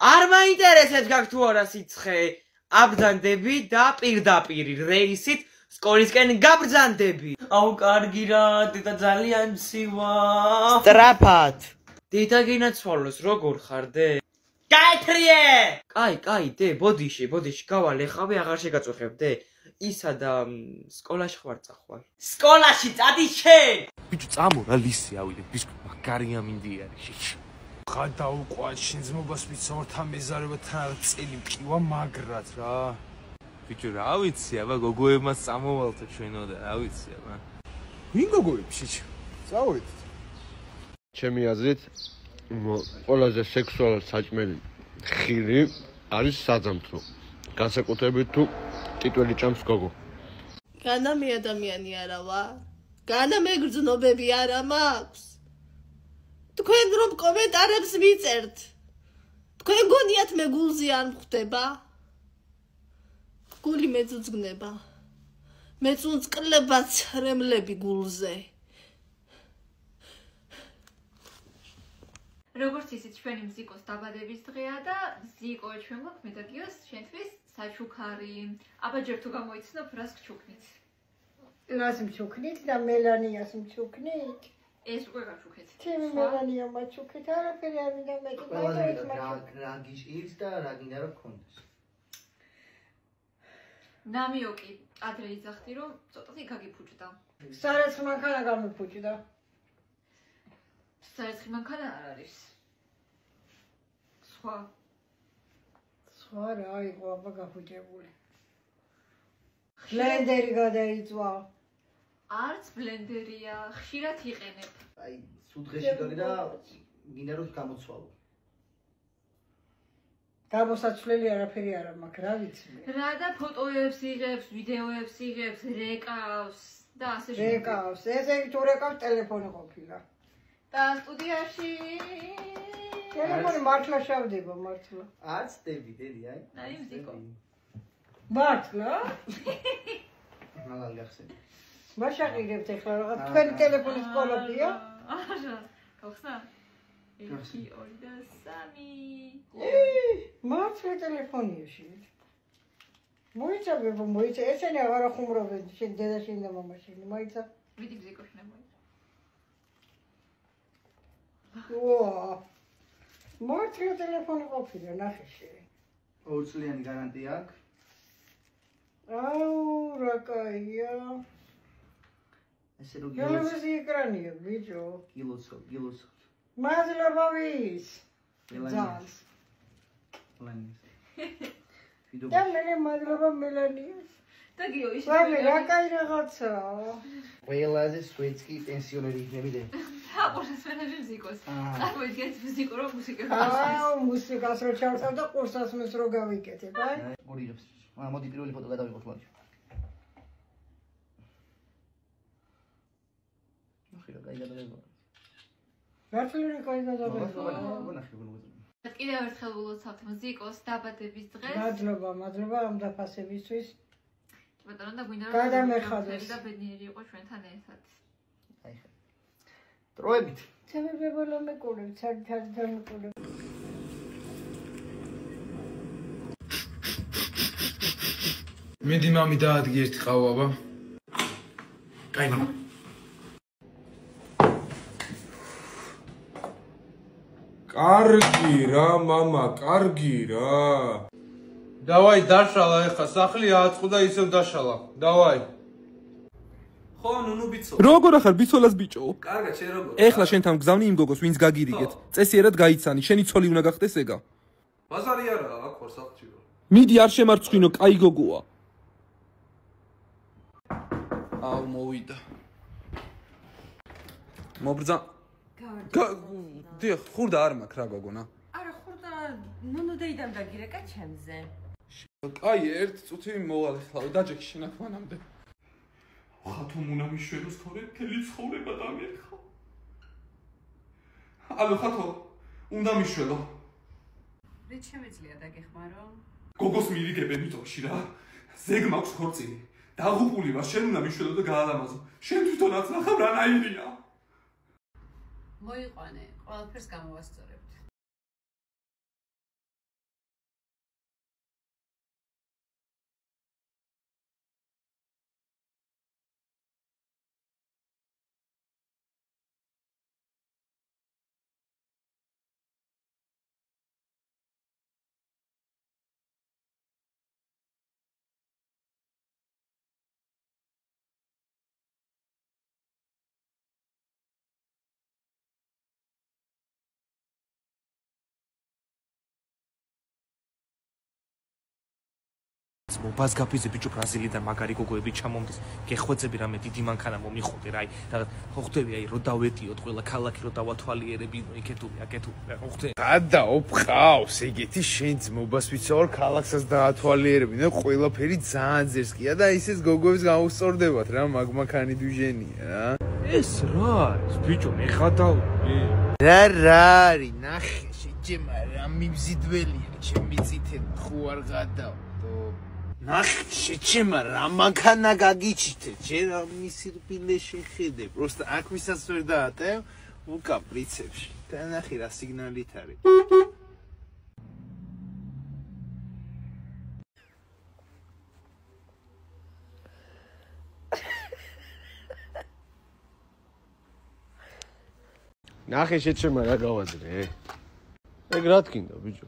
არ მაინტერესებს გაქვს თუ არა სიცხე. აბრძანდები და პირდაპირი რეისით სკოლისკენ გაბრძანდები. აუ კარგი რა, დედა ძალიან მცივა. სწრაფად. დედა გინაცვალოს, როგორ ხარდე? გაეთრიე! კაი, დე, ბოდიში, გავალ, ეხავე აღარ შეგაწუხებდე. ისა და სკოლაში ხარ წახვალ. სკოლაში წადი შენ! ბიჭო, წამო რა ლისი ავიდე, ბისკუთ მაგარია მინდი არის. ხა დაუყვან შენ ძმობას მიცემორთა მეზარებათან წელი მკივა მაგრად რა. ბიჭო, რა ვიცი, აბა გოგოებმაც წამოვალთ ჩვენო და რა ვიცი, აბა. ვინ გოგოები ბიჭო? წავით. ჩემი აზრით, ყველაზე სექსუალურად საჭმელი ხილი არის საძამთრო. განსაკუთრებით თუ ტიტველი ჭამს გოგო. განა მე ადამიანი არა ვარ. განა მე გრძნობები არა მაქვს. თქვენ რომ კომენტარებს მიწერთ. თქვენ გონიათ მე გულზე არ მხვდება. გული მეძუძგნება. მეწუნწკლება ცრემლები გულზე. როგორც იცით, ჩვენი მზიკოს დაბადების დღეა და მზიკო ჩვენ გვაქვს მე და გიოს შენთვის საჩუქარი. აბა ჯერ თუ გამოიცნობ, რას გჩუქნით? რას მჩუქნით და მელანიას მჩუქნით? ეს უკვე გაჩუქეთ. ჩემი მელანია მაჩუქეთ, არაფერი არ მინდა მე. რა გიშირს და რა გინდა რომ გქონდეს. ნამიოკი ადრე იძახდი რომ ცოტათი გაგიფუჭდა. სარეცხ მანქანა გამიფუჭდა. სარეცხ მანქანა არ არის. სხვა რა იყო აბა გაფუჭებული. ბლენდერი გადაიწვა. არც ბლენდერია, ხშირად იყენებ. აი, სუდღეში გაგდა გინდა რომ გამოცვალო. გამოსაცვლელი არაფერი არა მაქვს, რა ვიცი. რა და ფოტოებს იღებს, ვიდეოებს იღებს, რეკავს და ასე შემდეგ. რეკავს, ესე თუ რეკავს ტელეფონი ყოფილა. და სტუდიაში ტელეფონი მართლა შავდება, მართლა. არც დები, დედი, აი. აი მზიკო. მართლა? მალალ გახსენე. მაშაყირებთ ახლა რაღაც თქვენი ტელეფონის კოლოფია? არა, გავხსნა? 1 2 და 3. მართლა ტელეფონიაში. მოიცა, ესენი აღარ ახუმრობენ შენ დედაშენ და მამაშენ. მოიცა. ვიდი მზიკოში ნამოი. ვა. მართლა ტელეფონი ყოფილა, ნახე შენ. 2 წლიანი გარანტია აქვს. აუ, რა კაია. ესე რომ გილოსი ეკრანია, ბიჭო. გილოს. მადლობა ვის? მელანიას. და მე მადლობა მელანიას. და გიო ის რა კაი რაღაცა. ყველაზე სვეცკი პენსიონერი იქნები. აყურებს მენაჟერ მზიკოს. წარმოიდგენთ მზიკო რომ მუსიკას. აუ, მუსიკას რო ჩავწევ და კურსას მის რო გავიკეთებ, აი. გორიგებს. მოდი პირველი ფოტო გადავიღოთ მაგ. ნახე რა გადაგება. რატომ კაი გადაგება? კიდევ ერთხელ ვილოცავთ მზიკოს დაბადების დღეს. მადლობა ამ დაფასებისთვის. ბატონო და გვინდა რომ გადამეხადოს და ბედნიერი იყო ჩვენთან ერთად. აი ხა. დროებით. ჩემი ბებოლა მეკურებ, ცალ მეკურებ. მინდი მამი დაადგი ერთი ყავა, აბა. კაი მამა. კარგი რა, მამა, კარგი რა. დავაი დაშალა ეხა სახლი აწყო და ისევ დაშალა. დავაი. ხო, ნუნუ ბიცო. როგორ ახარ ბიცოლას ბიჭო? კარგად, შენ როგორ? ეხლა შენთან მგზავნი იმ გოგოს, ვინც გაგირიგეთ. წესიერად გაიცანი, შენი ცოლი უნდა გახდეს ეგა. ბაზარი არა, აქ ვარ სახლში. მიდი არ შემარცხინო, კაი გოგოა. აუ მოვიდა. მობრძა. დიახ, ხურდა არ მაქვს რა გოგონა. არა, ხურდა ნუნუ დაიდან დაგირეკა ჩემზე. კაი, ერთ წუთი მოვალ ახლა, დაჯექი შენახ მანამდე. ხათო უნდა მიშვენოს თორე მთელი ცხოვრება დამიერხა. ალო ხათო, უნდა მიშვენო. რით შემეძლია დაგეხმარო? გოგოს მიირიგებენ მიწოში რა. ზეგ მაქვს ხორცინი. დაღუპული ვარ, შენ უნდა მიშვენო და გაალამაზო. შენ თვითონაც ნახავ რანაირია. მოიყვანე, ყველაფერს გამოვასწორებ. მობას გაფიზე ბიჭო ბრაზილიდან მაგარი გოგოები ჩამომდის. გეხვეწები რამე დიდი მანქანა მომიხოდე რა, აი რაღაც ხო ხდები აი რო დავეტიოთ ყველა ქალაქი რო დავათვალიერებინო იქეთული აკეთული რა ხო ხდები. გადაოფყავს ეგეთი შენც მობას ვიცავარ ქალაქსაც დაათვალიერებინო ყველაფერი ძალიან ძერს კია და ისეს გოგოებს გაუსწორდებათ რა მაგმაქანი დუჟენია რა. ეს რა არის ბიჭო მე ხადავი რა არის ნახე შეჭემა რა მიმზიდველია ჩემი წითელი ხო არ გადავდო ნახე შეჭემა რა მანქანა გაგიჩიტე ჯერ მისი რბილე შეხედე პროსტა აქ ვისაც ვერ დაატევ უკა პრიცებში და ნახე რა სიგნალით არის ნახე შეჭემა რა გავაძრე ეგ რა თქინდა ბიჭო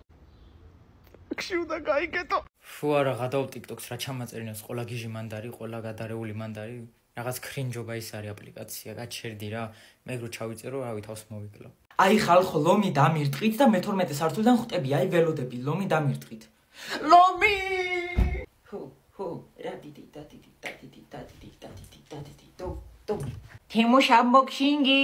ეგში უნდა გაიგეთო ფუ არა გადავ TikTok-ს რა ჩამაწერინოს ყველა გიჟი მანდარი ყველა გადარეული მანდარი რაღაც კრინჯობა ის არის აპლიკაცია გაჩერდი რა მე რო ჩავიწერო რავი თავს მოვიკლო აი ხალხო ლომი დამირტყით და მე-12 სართულიდან ხვტები აი ველოდები ლომი დამირტყით ლომი ჰუ რა დიდი თემოშ unboxing-ი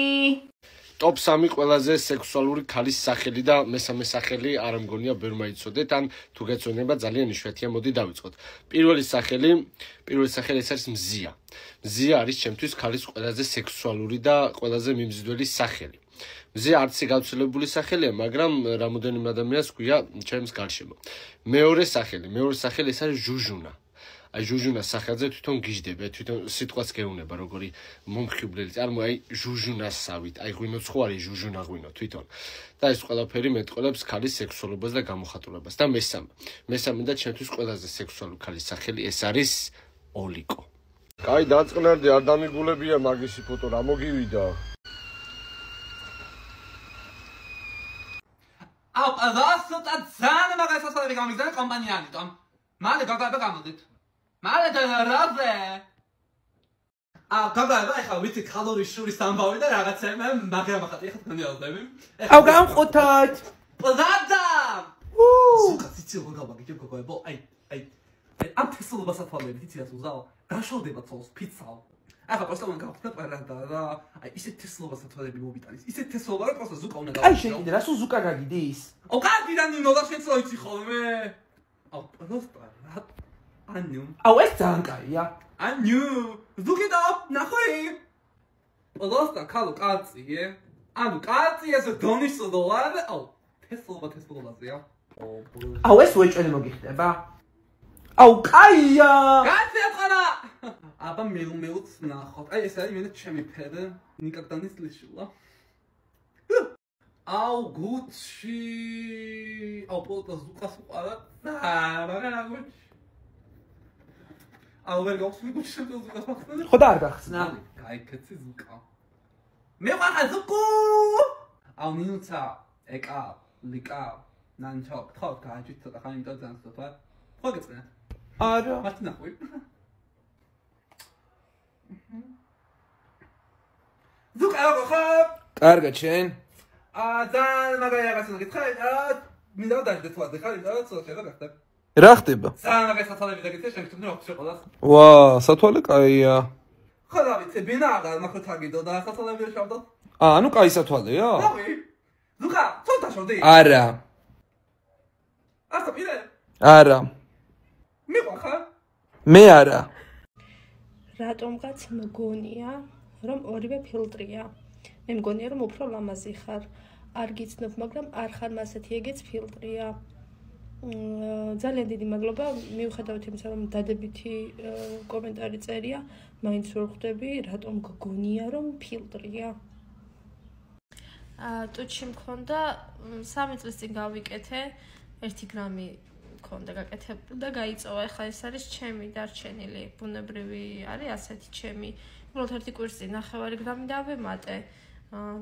Top 3 ყველაზე სექსუალური ქალის სახელი და მესამე სახელი არ მგონია ბევრმა იცოდეთ ან თუ გეცოდება ძალიან იშვიათია მოდი დავიწყოთ. პირველი სახელი ეს არის მზია. მზია არის ჩემთვის ქალის ყველაზე სექსუალური და ყველაზე მიმზიდველი სახელი. მზია არც გავრცელებული სახელია, მაგრამ რამოდენიმე ადამიანს გვია ჩემს გარშემო. მეორე სახელი ეს არის ჟუჟუნა. აი ჟუჟუნას სახელზე თვითონ გიждდება, თვითონ სიტყვას გეუნება, როგორი მომხიბვლელი. წარმო აი ჟუჟუნასავით, აი ღვინოც ხო არის ჟუჟუნა ღვინო თვითონ. და ეს ყველაფერი მეტყოლებს ქალის სექსუალობას და გამოხატულებას. და მესამე და ჩემთვის ყველაზე სექსუალური ქალის სახელი ეს არის ოლიკო. კაი დაწყნარდი, არ დამიგულებია მაგისი ფოტო, რა მოგივიდა? აუ, ასოთა ძალიან მაგასასწორები გამიგზავნა კომპანია ამიტომ. მალე გამოდით. მალე დარაზე. გაგაება ახლა ვიცი კალორიის შურის ამბავი და რაღაცები მაგრამ ახლა ხათნიალდები. აუ გამხოთოთ. პლაზა. სუკა ციცი გოგაბაგი გოგოებო აი ამ თესლობას ათვალები თიცი რაც უზაო გაშოვდება ცოლს ფიცაო. ახლა პროსტა მან გავხდა პარანდა და აი ისეთ თესლობას ათვალები მოვიტანის. ისეთ თესლობა რა პროსტა ზუკა უნდა გავხდა. აი შეიძლება რა სულ ზუკა გაგიდის? ო კარგიდან ნინო და შენც რო იცი ხოლმე. აუ პროსტა რა ანიუ. აუ ეს ძალიან კაია. ანიუ. ზუკიდა ნახოი. პროსტა კალო კაცია. ანუ კაცია ეს დონიშდოლარ. აუ თესლობაზეა. აუ ეს უეჭველი მოგიხდება. აუ კაია. კაცია ყარა. აბა მილუც ნახოთ. აი ეს არის მე ჩემი ფერე. никогда не слышала. აუ გუჩი. აუ პოტა ზუკას ყარა. რა გუჩი. აუ ვერ გავხსნი გუჩი ზუკას ხსნა. ხო და არ გახსნა. გაიქეცი ზუკა. მე ვარ ზუკუ. აუ ნინუცა ეკა ლიკა ნანჩოკ თქო გაიჭით ცოტა ხანი იმიტომ ძალიან ცოტა. ხო გეწნა. არა. მართლა ნახვი. ზუკა როგორ ხარ? კარგა ჩენ? ძალიან მაგარი რაღაცა გითხარი. მინდა დაждეთ ვაზე ხარ და ცოტა გახდა. რა ხდება? ძალიან მაგარი სათვალები დაგეცე შენ თქვენ რა შეყოლას. ვა, სათვალე კაია. ხო და ვიცი ბინა აღარ მახოთაგიდო და სათვალები შევდო. ანუ კაი სათვალეა? რავი. ზუკა, ცოტა შევდი. არა. ასა პირე? არა. მიყვა მე არა. რატომღაც მგონია, რომ ორივე ფილტრია. მე მგონია, რომ უფრო ლამაზი ხარ. არ გიცნობ, მაგრამ არ ხარ მასეთი ეგეც ფილტრია. ძალიან დიდი მადლობა, მიუხედავად იმისა, რომ დადებითი კომენტარი წერია, მაინც ვერ ხვდები, რატომ გგონია, რომ ფილტრია. ტუჩი მქონდა 3 წლის წინ გავიკეთე, 1 გრამი მქონდა გაკეთებული და გაიწოვა. ახლა ეს არის ჩემი დარჩენილი ბუნებრივი არის ასეთი ჩემი. უბრალოდ 1 კვირს წინ 9 გრამი დავემატე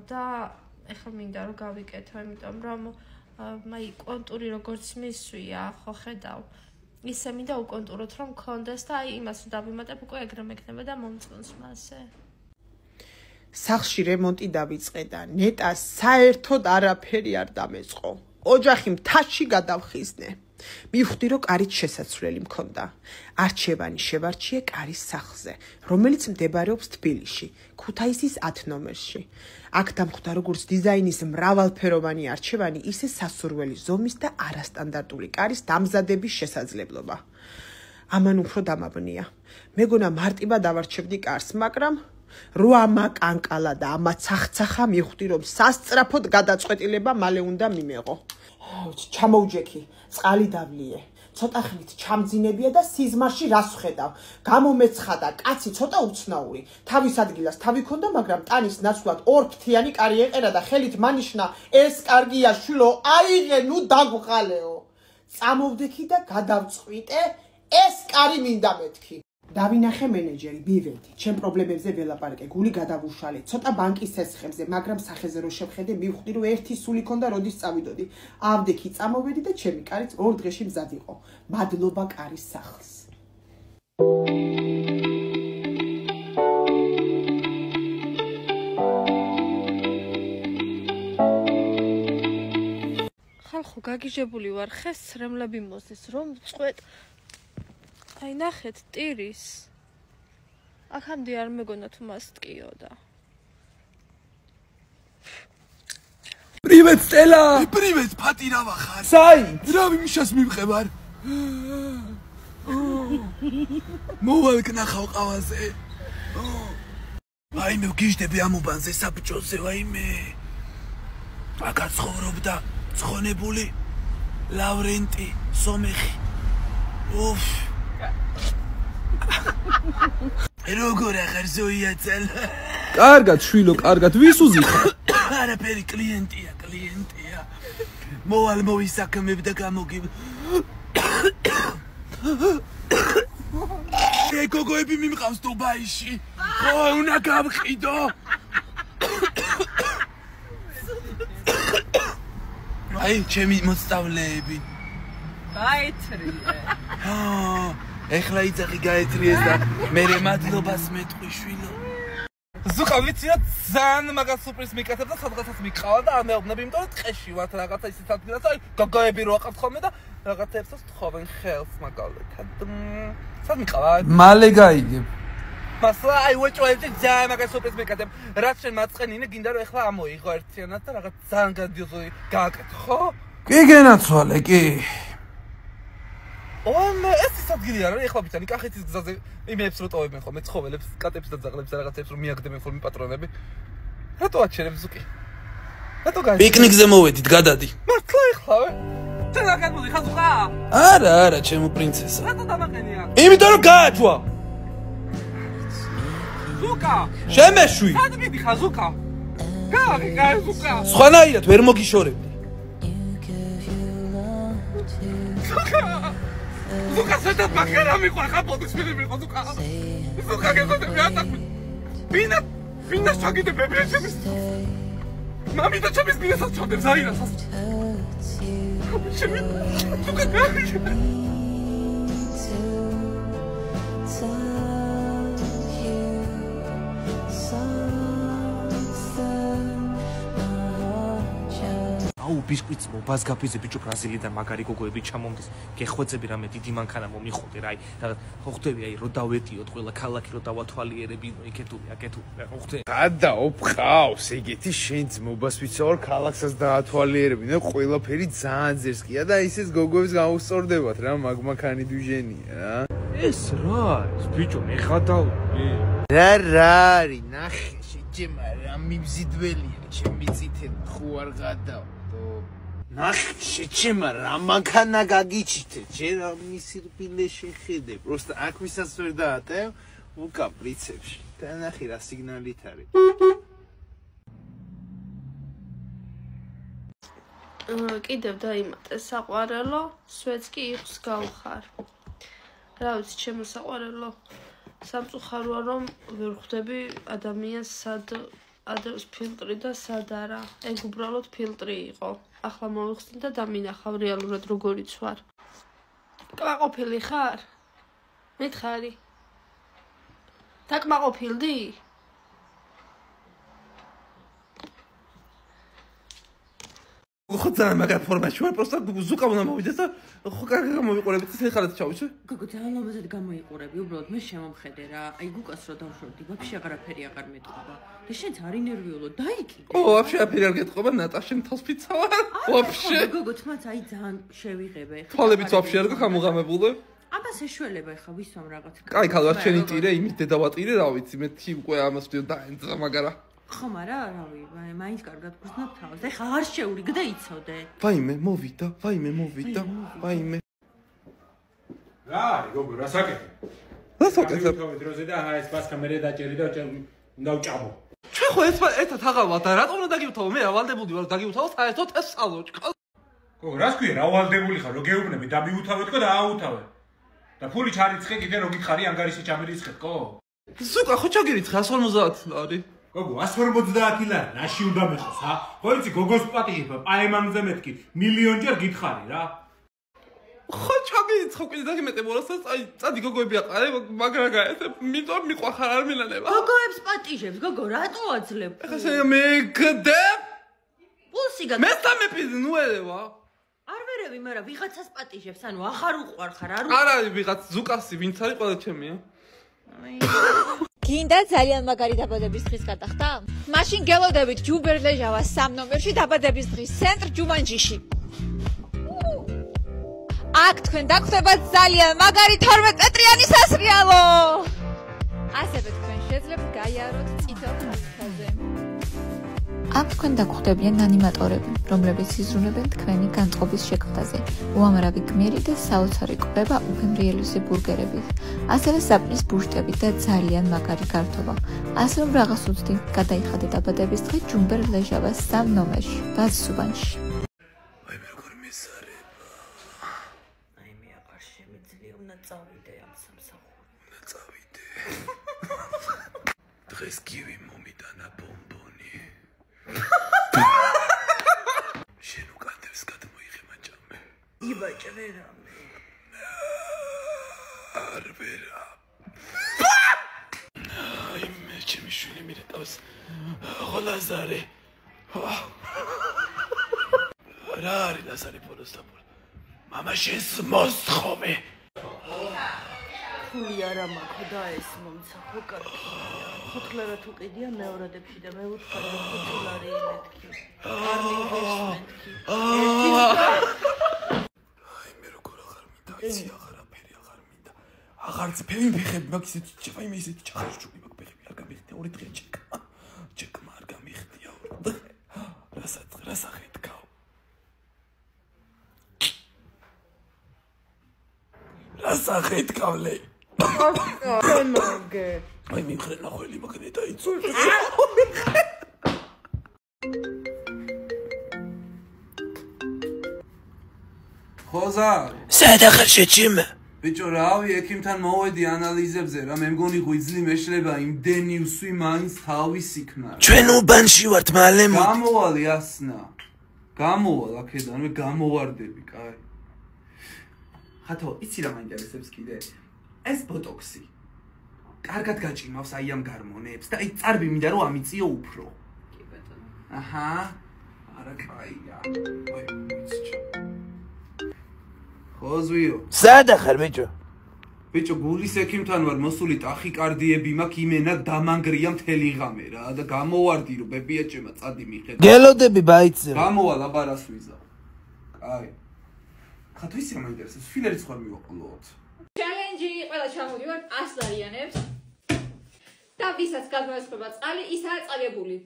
და ახლა მინდა რომ გავიკეთო, იმიტომ რომ მაი კონტური როგორც მისვია, ხო ხედავ. ისე მინდა უკონტუროთ რომ მქონდეს და აი იმას დავიმატებ უკვე ეგრე მექნება და მომწონს მასე. სახლში რემონტი დავიწყე და ნეტას საერთოდ არაფერი არ დამეწყო. ოჯახი მთაში გადავხიზნე. მივხვდი, რომ კარით შესაძლებელი მქონდა. არჩევანი შევარჩიე კარის სახლზე, რომელიც მდებარეობს თბილისში, ქუთაისის 10 ნომერში. აქ დამხვდა როგორც დიზაინის მრავალფეროვანი არჩევანი, ისე სასურველი ზომის და არასტანდარტული კარის დამზადების შესაძლებლობა. ამან უფრო დამაბნია. მეგონა მარტივად ავარჩევდი კარს, მაგრამ რო ამაკანკალა და ამაცახცახა მივხვდი, რომ სასწრაფოდ გადაწყვეტილება მალე უნდა მიმეღო. ჩამოუჯექი, წყალი დავლიე. ცოტა ხნით ჩამძინებია და სიზმარში რას ვხედავ. გამომეცხადა, კაცი ცოტა უცნაური. თავის ადგილას თავი ქონდა, მაგრამ ტანის ნაცვლად ორ ფრთიანი კარი ეყერა და ხელით მანიშნა, ეს კარგია შვილო, აიღე, ნუ დაგვყალეო. წამოვდექი და გადავწყვიტე, ეს კარი მინდა მეთქი. დავინახე მენეჯერი, მივედი, ჩემ პრობლემებზე ველაპარაკე, გული გადავუშალე, ცოტა ბანკის სესხებზე, მაგრამ სახეზე რო შევხედე, მივხვდი, რომ ერთი სული ქონდა, როდის წავიდოდი. ავდექი წამოვედი და ჩემი კარიც 2 დღეში მზად იყო. მადლობა კარის სახლს. ხალხო, გაგიჟებული ვარ, ხეს სრემლები მოსდეს, რომ წყვეტ აი ნახეთ ტირის. აქამდე არ მეგონა თუ მას ტკიოდა. Привет, Стелла! Привет, Пати, რა ვახარ? საით? რა ვიმშას მივყევარ? მოვალ კნახავ ყავაზე. ვაიმე, ვგიჟდები ამ უბანზე საბჭოზე, ვაიმე. აქაც ცხოვრობდა ცხონებული ლავრენტი სომეხი. უფ. როგორ ახარ ზოია წელ? კარგად, შვილო, კარგად. ვის უზიხარ? არაფერი, კლიენტია. მოვალ მოვისაქმებ და გამოგივ. გოგოები მიმყავს დუბაიში. ხო, უნდა გავყიდო. აი, ჩემი მოსწავლეები. გაეთრიე. ეხლა იცახი გაეთრიეს და მე მადლობას მეტყვი შვილო. ზუხა ვიცია ძალიან მაგას სუპრის მიკეთებ და სადღაცაც მიყავა და არ მეუბნები, იმიტომ რომ ტყეში ვართ რაღაცა ისეთ ადგილას, აი გოგოები რო აყავთ ხოლმე და რაღაცებს თხოვენ ხელს მაგალითად. სად მიყავა? მალე გაიგებ. მასლა აი ვეჭველი ძალიან მაგას სუპრის მიკეთებ. რაც შენ მაწყენინე გინდა რომ ეხლა ამოიღო ერთიანად და რაღაც ძალიან განდიოზი გააკეთო, ხო? კი გენაცვალე, კი. ეს ის ადგილი არა, ეხლა ბიჭანი, კახეთის გზაზე იმებს რო ტოვებენ ხოლმე, ცხოველებს, კატებს და ძაღლებს და რაღაცებს რო მიაგდებენ ხოლმე პატრონები. რატო აჩერებ ზუკი? რატო გაი? პიკნიკზე მოვედით, გადადი. მართლა ეხლავე? შენ რა გადმოდი, ხაზუკა? არა, ჩემო პრინცესა. რატო დამაყენია? იმიტომ რომ გააჯვა. ზუკა! შემეშვი. სად მიდი ხაზუკა? გაი ზუკა. სხვანაირად ვერ მოგიშორებდი. ზუკა სადაც მაგერა მიყვა ხა პოდისფერი მიყვა ზუკა ზუკა გეძები ატაკვი ბინა შაგიდე ბებია ჩემის მამი და ჩემის ბინასაც ჩოდებს აირასას ჩემი ზუკა აუ ბისკვიტს მობას გაფიზე ბიჭო ბრაზილიდან მაგარი გოგოები ჩამომდის გეხვეწები რამე დიდი მანქანა მომიხოდე რა აი და ხვდები აი რო დავეტიოთ ყველა ქალაქი რო დავათვალიერებინო იქეთული აკეთული ხვდე გადაოფყავს ეგეთი შენ ძმობას ვიცავარ ქალაქსაც დაათვალიერებინო ყველაფერი ძალიან ძერსკია და ისეს გოგოებს გაუსწორდებათ რა მაგმანქანი დუჟენია რა ეს რა ეს ბიჭო მე ხადავი რა არის ნახე შეჭემა რა მიბზიდველია ჩემი წითელი ხო არ გადავა ნახე შეჭემა რა მანქანა გაგიჩიტე ჯერ ამისი რბილე შეხედე პროსტა აქ ვისაც ვერ დაატევ უკა პრიცებში და ნახე რა სიგნალით არის კიდევ დაიმატე საყვარელო სვეტს კი იხს გავხარ რა ვიცი ჩემო საყვარელო სამწუხაროა რომ ვერ ხვდები ადამიანს სად ადევს ფილტრი და სად არა ეგ უბრალოდ ფილტრი იყო ახლა მოვიხსნი და დამინახავ რეალურად როგორიც ვარ კმაყოფილი ხარ მითხარი დაკმაყოფილდი ხო ძალიან მაგარ ფორმაში ვარ, просто ზუკა უნდა მოვიდეს და ხო კარგი გამოვიყურებით, ეს ხალხად ჩავიჩე. გოგო ძალიან ლამაზად გამოიყურები, უბრალოდ მე შემომხედე რა. აი გუკას რო დავშორდი, ვაფშე აღარაფერი აღარ მეტყობა. და შენც არ ინერვიულო, დაიკიდე. ვაფშე აფერი არ გეტყობა, ნატაშენ თავს ფიცავარ. ვაფშე. გოგო თმაც აი ძალიან შევიღებე. თვალებიც ვაფშე არ გაქვს ამოღამებული. აბას ეშველება ხა ვისვამ რაღაც. კაი ქალვარ შენი ტირე, იმით დედავატირე, რა ვიცი, მე თი უკვე ამას ვიდეო დაენძა, მაგრამ ხომ არა, რავი, მაინც კარგად გრძნობ თავს. და ხა არ შეურიგ და იცოდე. ვაიმე, მოვიდა, ვაიმე. რა არის, გოგო, რა საკეთე? რა საკეთე? დროზე და ეს ბასკა მე დაჭერი და უნდა ვჭამო. ჩვენ ხო ერთად აღავალთ და რატომ უნდა დაგივთავო? მე ავალდებული ვარ, დაგივთავო საერთოდ ეს სალოჭკა. გოგო, რას ქვია, რა ვალდებული ხარ, რო გეუბნები და მიუთავე თქო და აუთავე. და ფული ჩარიცხე კიდე რო გითხარი ანგარიში ჩამერიცხეთკო? ზუკა ხო ჩაგერიცხე 150 ლარი. გოგო 150 ლარი რაში უნდა მეხოს, ა? ხო იცი გოგოს პატიჟება, პაემანზე მეთქი, მილიონჯერ გითხარი რა. ხო ჩაგერიცხე კიდე დაგიმეტე მორასაც, აი წადი გოგოები აყარე, მაგრა გაეთე, მიტომ მიყვახარ არ მილანება. გოგოებს პატიჟებს, გოგო, რატო აძლებ? ეხლა შენ მე გდე? პულსი გაგ მე სამეპიზ ნუელევა. არ ვერევი, მაგრამ ვიღაცას პატიჟებს, ანუ ახარ უყვარ ხარ, არ არ არის ვიღაც ზუკასი, ვინც არის ყველა ჩემია. გინდა ძალიან მაგარი დაბადების დღის გადახდა? მაშინ გელოდებით ჯუბერლეჟავას 3 ნომერში დაბადების დღის ცენტრ ჯუმანჯიში. აქ თქვენ დაგხვდებათ ძალიან მაგარი 12 მეტრიანი სასრიალო. ასევე თქვენ შეძლებთ გაიაროთ წითელ ხაზზე. აქ თქვენ დაგხვდებიან ანიმატორები, რომლებიც იზრუნებენ თქვენი განწყობის შექმნაზე. უამრავი გმირი და საოცარი კვება უფემრიელისი ბურგერებით, ასევე საპნის ბუშტებით და ძალიან მაგარი გართობა. ასე რომ რაღაც უცდი, გადაიხადე დაბადების დღე ჯუმბერ ლეჟავას 3 ნომერში, ბაზსუბანში. აი მე როგორ მესარება. აი მე აღარ შემიძლია, უნდა წავიდე ამ სამსახური. უნდა წავიდე. დღეს გივი მომიტანა ბომბონი. შენ უკანდებს გადმოიღე მაჭამე. იბაჭრე რამე. არ ვერა. აი მე ჩემი შვილი მირეთავს. ხოლაზარე. რა არის ლაზარე პოლოსტაპოლ? მამა შენს მოსთხოვე. ფული არა მაქვს და ეს მომცა ხო კარგია. 5 ლარა თუ ყიდია მეორადებში და მე ვუთხარი 5 ლარი მეთქი. არ მივესმენთქი. აი მე როგორ აღარ მინდა, იცი აღარაფერი აღარ მინდა. აღარც ფერი ფეხები მაგ ისეთ ჩაი მე ისეთ ჩახარჯული მაგ ფეხები არ გამიხდია 2 დღე ჩეკა. ჩეკმა არ გამიხდია 2 დღე. რას აღეთქავ? რას აღეთქავლე? მოგე. აი მიხრენა ხელი მაგნე დაიწო. ხოზა სადა ხარ შეჭიმე? ბიჭო რავი ექიმთან მოვედი ანალიზებზე რა მე მგონი ღვიძლი მეშლება იმდენი უსვი მაინც თავის იქნა. ჩვენ უბანში ვართ მალე მოდი. გამოვალი ასნა. გამოვალ აქედან მე გამოვარდები, კაი. ხათო, იცი რა მაინტერესებს კიდე? ეს ბოტოქსი. კარგად გაჭიმავს აი ამ გარმონებს და აი წარბი მინდა რომ ამიწიო უფრო. კი ბატონო. აჰა. არა კაია. ой, ვიცი. ხოზვიო. სადა ხარ ბიჭო? ბიჭო გულის ექიმთან ვარ მოსული ტახიკარდიები მაქვს იმენა დამანგრია მთელი ღამე რა და გამოვარდი რომ ბებიაჭემა წადი მიხედა. გელოდები ბაიცზე. გამოვალ აბარას ვიზა. კაი. ხათო ისი რა მაინტერესებს? ფილერიც ხარ მივაყოლოთ. ჩალენჯი ყველა ჩამოდივართ 100 ლარიანებს. და ვისაც გადმოესწრება წყალი, ისაა წაგებული.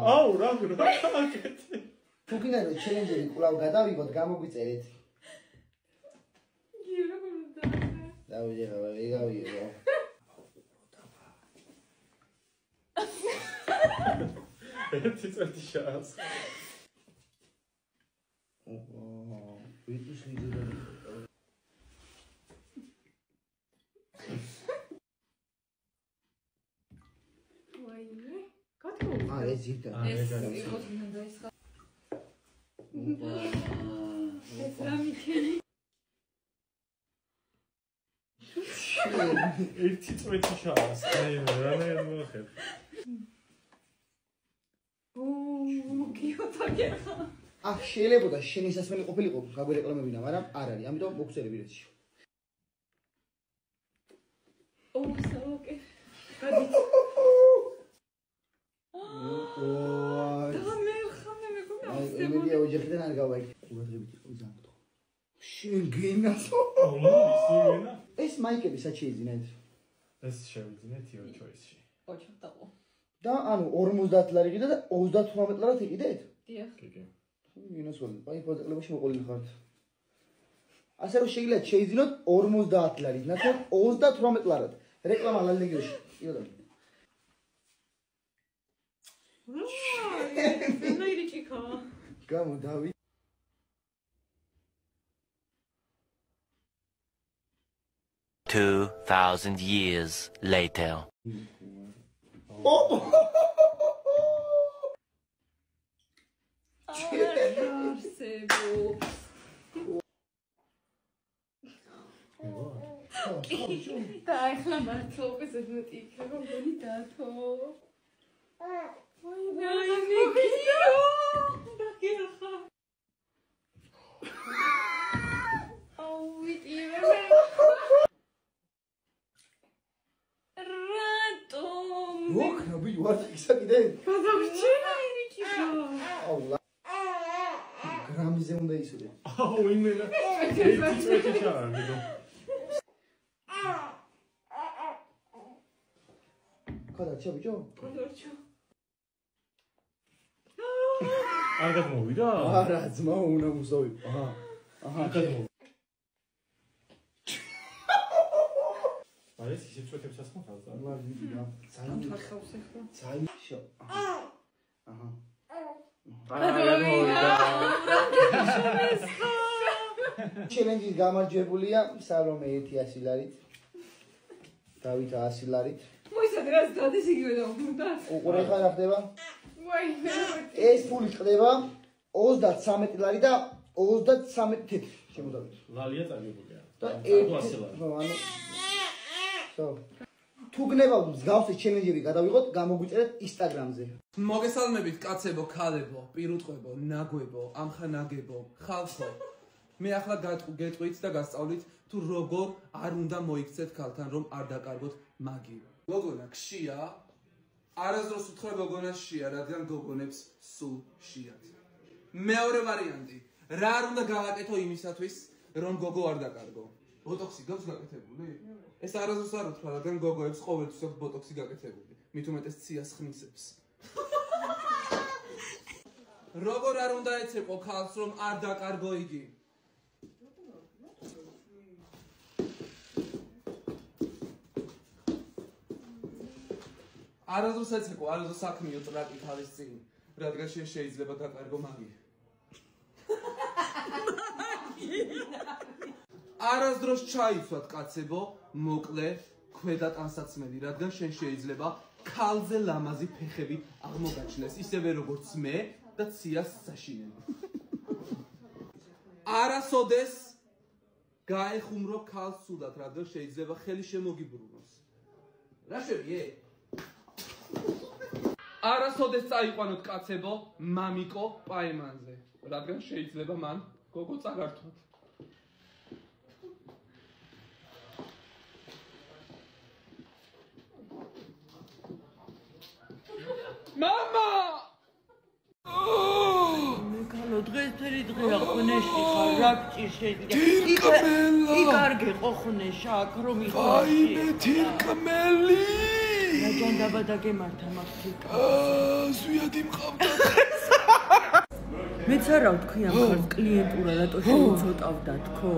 აუ რა გაკეთე. თუ კიდე რომ ჩელენჯები კვლავ გადავიღოთ, გამოგვიწერეთ. დავიღე. ერთი წეთი შანს. ვიტის ვიდეო. ვაიმე, კათო. ეს იდა. ეს იყო მინდა ეს. ეს რა მიქენი? ერთი წვეთი შავს. აი, რანაირად მოახერხ. გიოთაგერხა. შეიძლება შენი სასმელი ყოფილიყო გაგვირეკლამებინა, მაგრამ არ არის. ამიტომ მოგწერები რეთში. საოკე. გადით. იმედია ოჯახიდან არ გავაიქ. ყურადღებით იყო ზამთო. შენ გენასო. ეს მაიკები სად შეიძინეთ? ეს შევიძინეთ your choice-ში. ოჩხტაყო. და ანუ 50 ლარი ყიდეთ და 38 ლარად იყიდეთ? დიახ. კი. ინოსვალი, აი პოზიციებში მოყოლილი ხართ. ასე რომ შეგიძლიათ შეიძინოთ 50 ლარი, ნახოთ 38 ლარად. რეკლამა ლალეგოში. იოდა. Come on, David. $2,000 years later. და ახლა მართლა უკვე ზედმეტი იქნება, მგონი დათო. გრამზე უნდა ისურვე. აუ იმენა. ერთი წვეთი შავი. გადარჩა ბიჭო? გადარჩა. არ გადმოვიდა? არა, ძმა უნდა მუსოვი. აჰა. გადმოვიდა. აი ეს ისე წვეთებს ასმოხავს. ლაგია. ძალიან ხავს ახლა. ძალიან შო. აჰა. ჩელენჯის გამარჯვებულია სალომე 100 ლარით. დავით 100 ლარით. მოიცა დღეს დადეს იგივე დაუბრუნდა. უყურე ხარ ხდება? ვაი. ეს ფული ხდება 33 ლარი და 33 თეთრი. შემოდავით. ლალია წაგებულია. და 100 ლარი. ანუ So, თუ გნებავთ მსგავსი ჩელენჯები გადავიღოთ, გამოგვიწერეთ Instagram-ზე. მოგესალმებით კაცებო, ქალებო, პირუტყვებო, ნაგვებო, ამხანაგებო, ხალხო. მე ახლა გეტყვით და გასწავლით თუ როგორ არ უნდა მოიქცეთ ქალთან, რომ არ დაკარგოთ მაგიო. გოგონა ქშია, არასდროს უთხრა გოგონა შია, რადგან გოგონებს სულ შიათ. მეორე ვარიანტი, რა არ უნდა გავაკეთო იმისათვის, რომ გოგო არ დაკარგო. ბოტოქსი გაქვს გაკეთებული? ეს არასდროს არ უთხრა, რადგან გოგოებს ყოველთვის აქვს ბოტოქსი გაკეთებული. მით უმეტეს ციას ხმისებს. როგორ არ უნდა ეცეყო ქალს, რომ არ დაკარგო იგი? არასდროს ეცეყო, არასდროს საქმეო ტრაკი ქალის წინ, რადგან შეიძლება დაკარგო მაგი. არასდროს ჩაიცვათ კაცებო, მოკლე, ქვედა ტანსაცმელი, რადგან შეიძლება ქალზე ლამაზი ფეხები აღმოგაჩნდეს, ისევე როგორც მე და ციას საშინელი. არასოდეს გაეხუმრო ქალს სუდად, რადგან შეიძლება ხელი შემოგიბრუნოს. რა შევიე? არასოდეს წაიყვანოთ კაცებო, მამიკო პაემანზე, რადგან შეიძლება მან გოგო წაგართვათ. Mama! მეკალო დღეს ფერი დღეა ხუნეში ხარ რა გჭირ შეიძლება იკარგე ხო ხუნეშა აქ რომ იხარ აი მე თირკმელი რა ჯანდაბა დაგემართა მაგთიკა ზვიადი მყავდა მეც არა ვთქვი ამ ხარ კლიენტურა რატო შეუცოტავდა თქო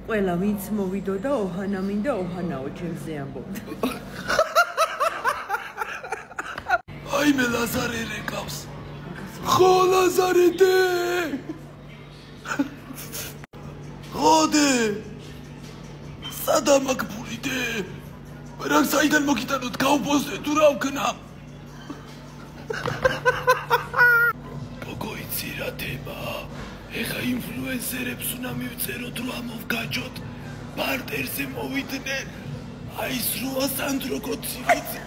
ყველა ვინც მოვიდო და ოჰანა მინდა ოჰანაო ჩემზე ამბობდა აი მე ლაზარე რეკავს ხო ლაზარე დე ხოდე სადა მაგბული დე რა საიდან მოგიტანოთ გავპოსტე თუ რა ვქნა გოგოიცი რა თემა ეხა ინფლუენსერებს უნდა მივწეროთ რომ ამოვგაჯოთ პარტერზე მოვიდნენ აი სროა სანდრო კოცივიძე.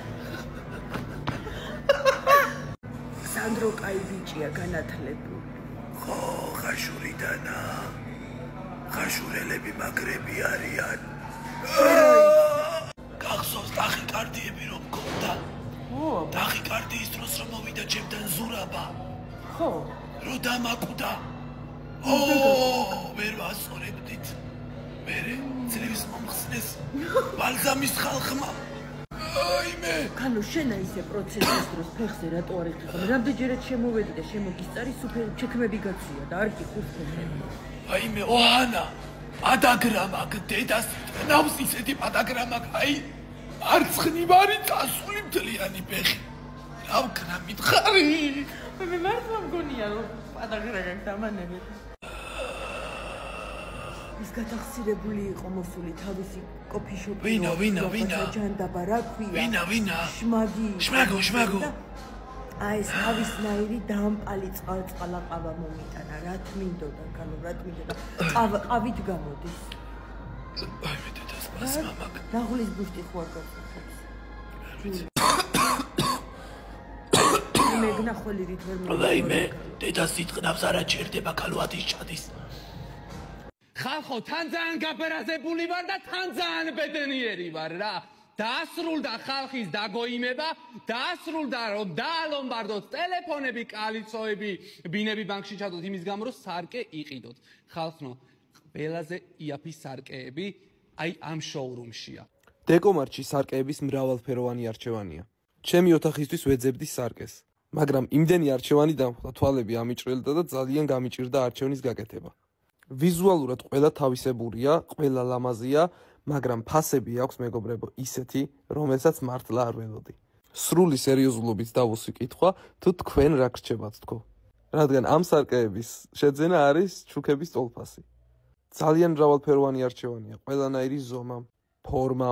სანდრო კაი ბიჭია განათლებული. ხო, ხაშურიდანა. ხაშურელები მაგრები არიან. გახსოვს ტახიკარდიები რომ მქონდა? ხო. ტახიკარდიის დროს რომ მოვიდა ჩემთან ზურაბა. ხო. რო დამაკვდა. ვერ ვასწორებდით. მერე ძლივს მომხსნეს ბალზამის ხალხმა. აიმე. კანო შენა ისე პროცესის დროს ფეხზე რატო არ იხდიხარ? რამდენჯერაც შემოვედი და შემოგისწარი სუფერი ჩექმები გაცია და არ გიხურფე. აიმე ოჰანა პადაგრამა დედას ნავს ისეთი პადაგრამა აი მარცხნივარი წასული მთლიანი ფეხი რა ვქნა მითხარი მე მართლა მგონია რომ პადაგრა გაქვს ამანები ის გადახსირებული იყო მოსული თავისი კოფიშოპი ვინა ჯანდაბა რა ქვია ვინა შმაგო აი ეს თავისნაირი დამპალი წყალყავა მომიტანა რა თმინდოდა კანო რა თმინდოდა ყავით გამოდის აი მე დედას მას მამაკ დაღლის ბუშტი ხო არ გაწუხებს მე გნახველი რით ვერ აი მე დედას იტყნავს არა ჩერდება ქალვადის ჩადის ხალხო თან ძალიან გაბერაზებული ვარ და თან ძალიან ბედნიერი ვარ რა დაასრულდა ხალხის დაგოიმება, დაასრულდა რომ დაალომბარდოთ ტელეფონები, კალიცოები, ბინები ბანკში ჩადოთ იმის გამო რომ სარკე იყიდოთ. ხალხო, ყველაზე იაფი სარკეები აი ამ შოურუმშია. დეკომარჩი სარკეების მრავალფეროვანი არჩევანია. ჩემი ოთახისთვის ვეძებდი სარკეს, მაგრამ იმდენი არჩევანი დამხვდა, თვალები ამიჭრელდა და ძალიან გამიჭირდა არჩევნის გაკეთება. ვიზუალურად ყველა თავისებურია, ყველა ლამაზია, მაგრამ ფასები აქვს მეგობრებო ისეთი, რომელსაც მართლა არ ველოდი. სრული სერიოზულობით დავუსვი კითხვა, თუ თქვენ რა გრჩებათ თქო. რადგან ამ სარკეების შეძენა არის ჩუქების ტოლფასი. ძალიან მრავალფეროვანი არჩევანია, ყველანაირი ზომა, ფორმა,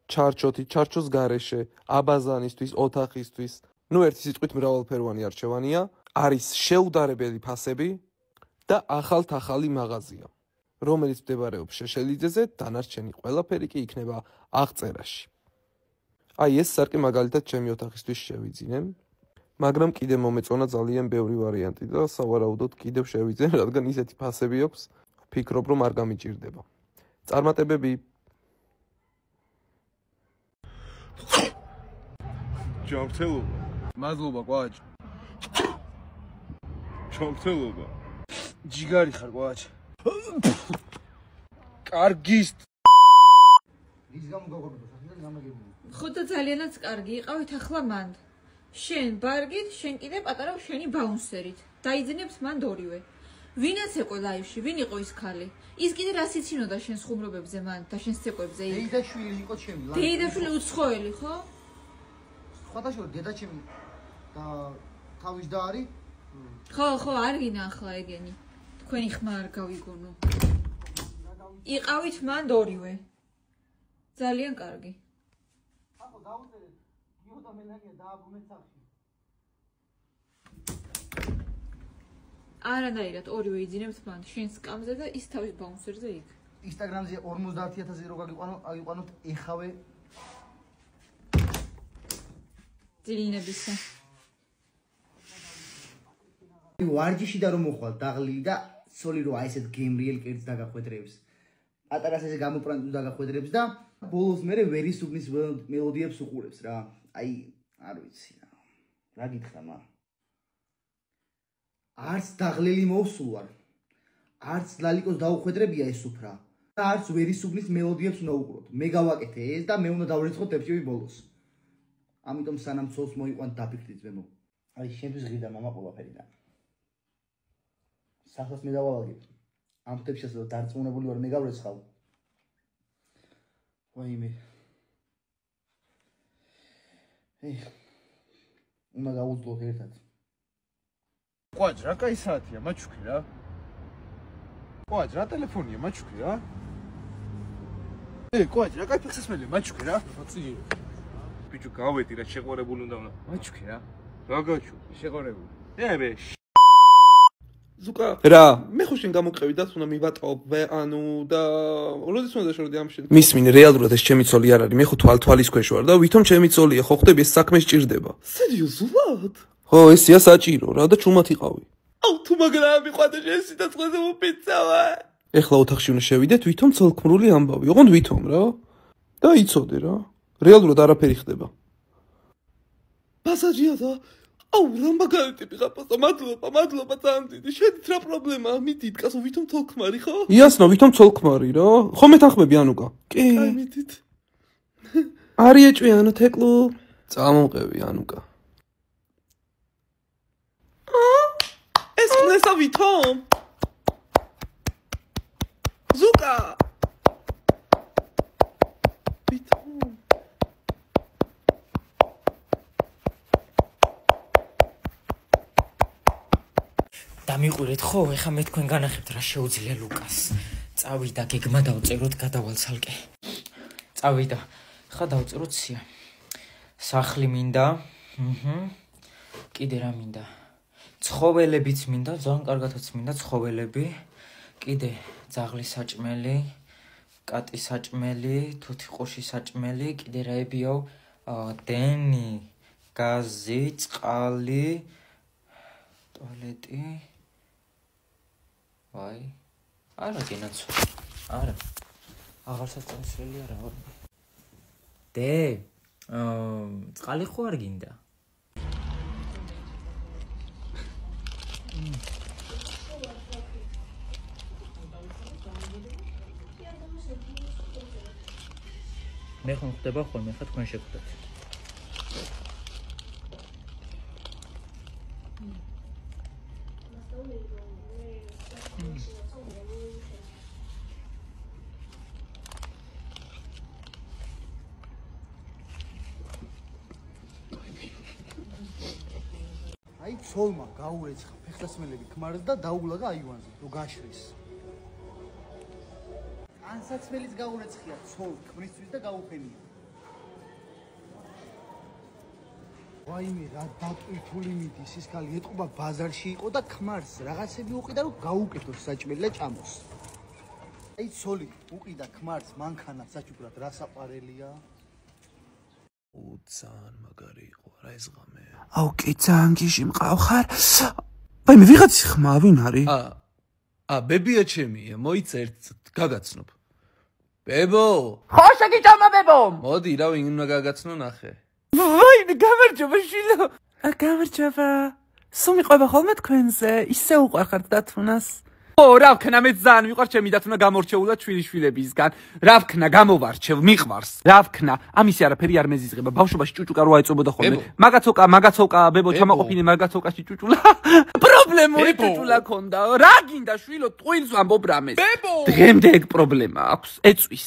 ჩარჩოთი, ჩარჩოს გარეშე, აბაზანისთვის, ოთახისთვის. ნუ ერთი სიტყვით მრავალფეროვანი არჩევანია, არის შეუდარებელი ფასები და ახალ-ახალი მაღაზია. რომელიც მდებარეობს შეშელიძეზე, დანარჩენი ყველაფერი კი იქნება აღწერაში. აი ეს სარკე მაგალითად ჩემი ოთახისთვის შევიძინე, მაგრამ კიდე მომეწონა ძალიან ბევრი ვარიანტი და სავარაუდოდ კიდევ შევიძინე, რადგან ისეთი ფასები აქვს, ვფიქრობ რომ არ გამიჭირდება. წარმატებები. ჯანმრთელობა. მადლობა ყვაჭ. ჯანმრთელობა. ჯიგარი ხარ ყვაჭ. კარგის ის გამოგაგორდა სახიდან გამაგებული ხო და ძალიანაც კარგი იყავით ახლა მან შენ ბარგით შენ კიდე პატარა შენი ბაუნსერით დაიძინებს მან ორივე ვინაც ეყო ლაივში ვინ იყო ის ქალი ის კიდე რას იცინოდა შენ ხუმრობებზე მან და შენ ცეკვებზე დეიდაშვილი იყო ჩემი დეიდაშვილი უცხოელი ხო სხვადასხვა დედა ჩემი და თავის და არის ხო არ გინა ახლა ეგენი თქვენი ხმა არ გავიგონო იყავით მან ორივე ძალიან კარგი ახო დაუწერეთ გიოდა მენაგია დააბრუნეთ სახში არანაირად ორივე იძინებთ მან შენ სკამზე და ის თავის ბაუნსერზე იქ ინსტაგრამზე 50000 რო გაგიყვანოთ ეხავე ძილინებისა ვარჯიში და რომ მოხვალ დაღლილი და სოლი რო აი ესეთ გემრიელ კერძს დაგახვედრებს პატარას ესე გამოპრანტულ დაგახვედრებს და ბოლოს მე ვერისუბნის მელოდიებს უყურებს რა აი არ ვიცი რა გითხრა მა არც დაღლილი მოვსულ ვარ არც ლალიკოს დაუხვედრებია ეს უფრა და არც ვერისუბნის მელოდიებს უნდა უყუროთ მე გავაკეთე ეს და მე უნდა დავრეცხოთ ეფჩევი ბოლოს ამიტომ სანამ ცოლს მოიყვანთ დაფიქრდით ზემო აი შენთვის ღირდა მამა ყველაფერიდან სახელს მე დავალაგებ ამ თემშიც დარწმუნებული ვარ მე გავრეცხავ ვაიმე უნდა გავუძლოთ ერთად ყვაჭ რა კაი საათია მაჩუქი რა ყვაჭ რა ტელეფონია მაჩუქი რა ყვაჭ რა კაი ფეხსაცმელია მაჩუქი რა მოწიე ბიჭო გავედი რა შეყვარებული უნდა მაჩუქი რა რა გაჩუქი შეყვარებული ებე ზუკა რა მე ხო შენ გამოყევი და თუნდა მივატყობ ანუ და როდის უნდა შორდი ამ შენ მისმინე რეალურად ეს ჩემი ცოლი არ არის მე ხო თვალის ქვეშ ვარ და ვითომ ჩემი ცოლია ხო ხდები ეს საქმე სჭირდება სერიოზულად ხო ესია საჭირო რა და ჩუმად იყავი აუ თუ მაგრა მიყვადა შენ სიცოცხლეზე მოფიცავა ეხლა ოთახში უნდა შევიდეთ ვითომ ცოლქმრული ამბავი ოღონდ ვითომ რა და იცოდე რა რეალურად არაფერი ხდება პასაჟია და აუ რა მაგარი ტიპი ხარ მადლობა ძალიან დიდი შედით რა პრობლემაა მიდით კაცო ვითომ თოლქმარი ხო იასნა ვითომ თოლქმარი რა ხომ მეთანხმები ანუკა კი აი მიდით არი ეჭვი ანუ თეკლუ წამომყევი ანუკა ეს ხნესა ვითომ ზუკა დამიყვირეთ ხო ეხა მე თქვენ განახებთ რა შეუძლია ლუკას წავიდა გეგმა დავწეროთ გადავალ ცალკე წავიდა ხა დავწეროთ სია სახლი მინდა კიდე რა მინდა ცხოველებიც მინდა ძალიან კარგადაც მინდა ცხოველები კიდე ძაღლის საჭმელი კატის საჭმელი თუთიყურში საჭმელი კიდე რაებიო დენი გაზი წყალი ტუალეტი აი არა გენაცო არა აღარ საწამსველი არა დე წყალი ხო არ გინდა მე ხომ ხდება ხოლმე ხა თქვენ შეგხვდეთ აი ცოლმა გაურეცხა ფეხსაცმელები ქმარს და დაულაგა აივანზე რო გაშრის ანსაცმელის გაურეცხია ცოლ ქმრისთვის და გაუფენია ვაიმე რა დატვირთული მიდის ის ქალი ეტყობა ბაზარში იყო და ქმარს რაღაცები უყიდა რომ გაუკეთოს საჭმელი და ჭამოს აი ცოლი უყიდა ქმარს მანქანა საჭუბრად რა საყვარელია ძალიან მაგარი იყო რა ეს ღამე აუ კი ძალიან გიჟი მყავხარ ვაიმე ვიღაცი ხმა ვინ არის ბებია ჩემია მოიცერთ გაგაცნობ ბებო ხო შეგიჭამა ბებო მოდი რა ვინ უნდა გაგაცნო ნახე ვაიმე გამარჯობა შილო გამარჯობა სუმი ყვება ხოლმე თქვენზე ისე უყვარხართ დათუნას ო რა ვქნა მე ძალიან მიყვარს ჩემი დათუნა გამორჩეულა ჩვილიშვილებისგან რა ვქნა გამოვარჩევ მიყვარს რა ვქნა ამისი არაფერი არ მეზიზღება ბავშვობაში ჭუჭუკა რო აეწობოდა ხოლმე მაგაცოკა ბებო ჩამაყოფინე მაგაცოკაში ჭუჭულა პრობლემური ჭუჭულა ქონდა რა გინდა შვილო ტყუილს ვამბობ რამეს დღემდე ეგ პრობლემა აქვს ეწვის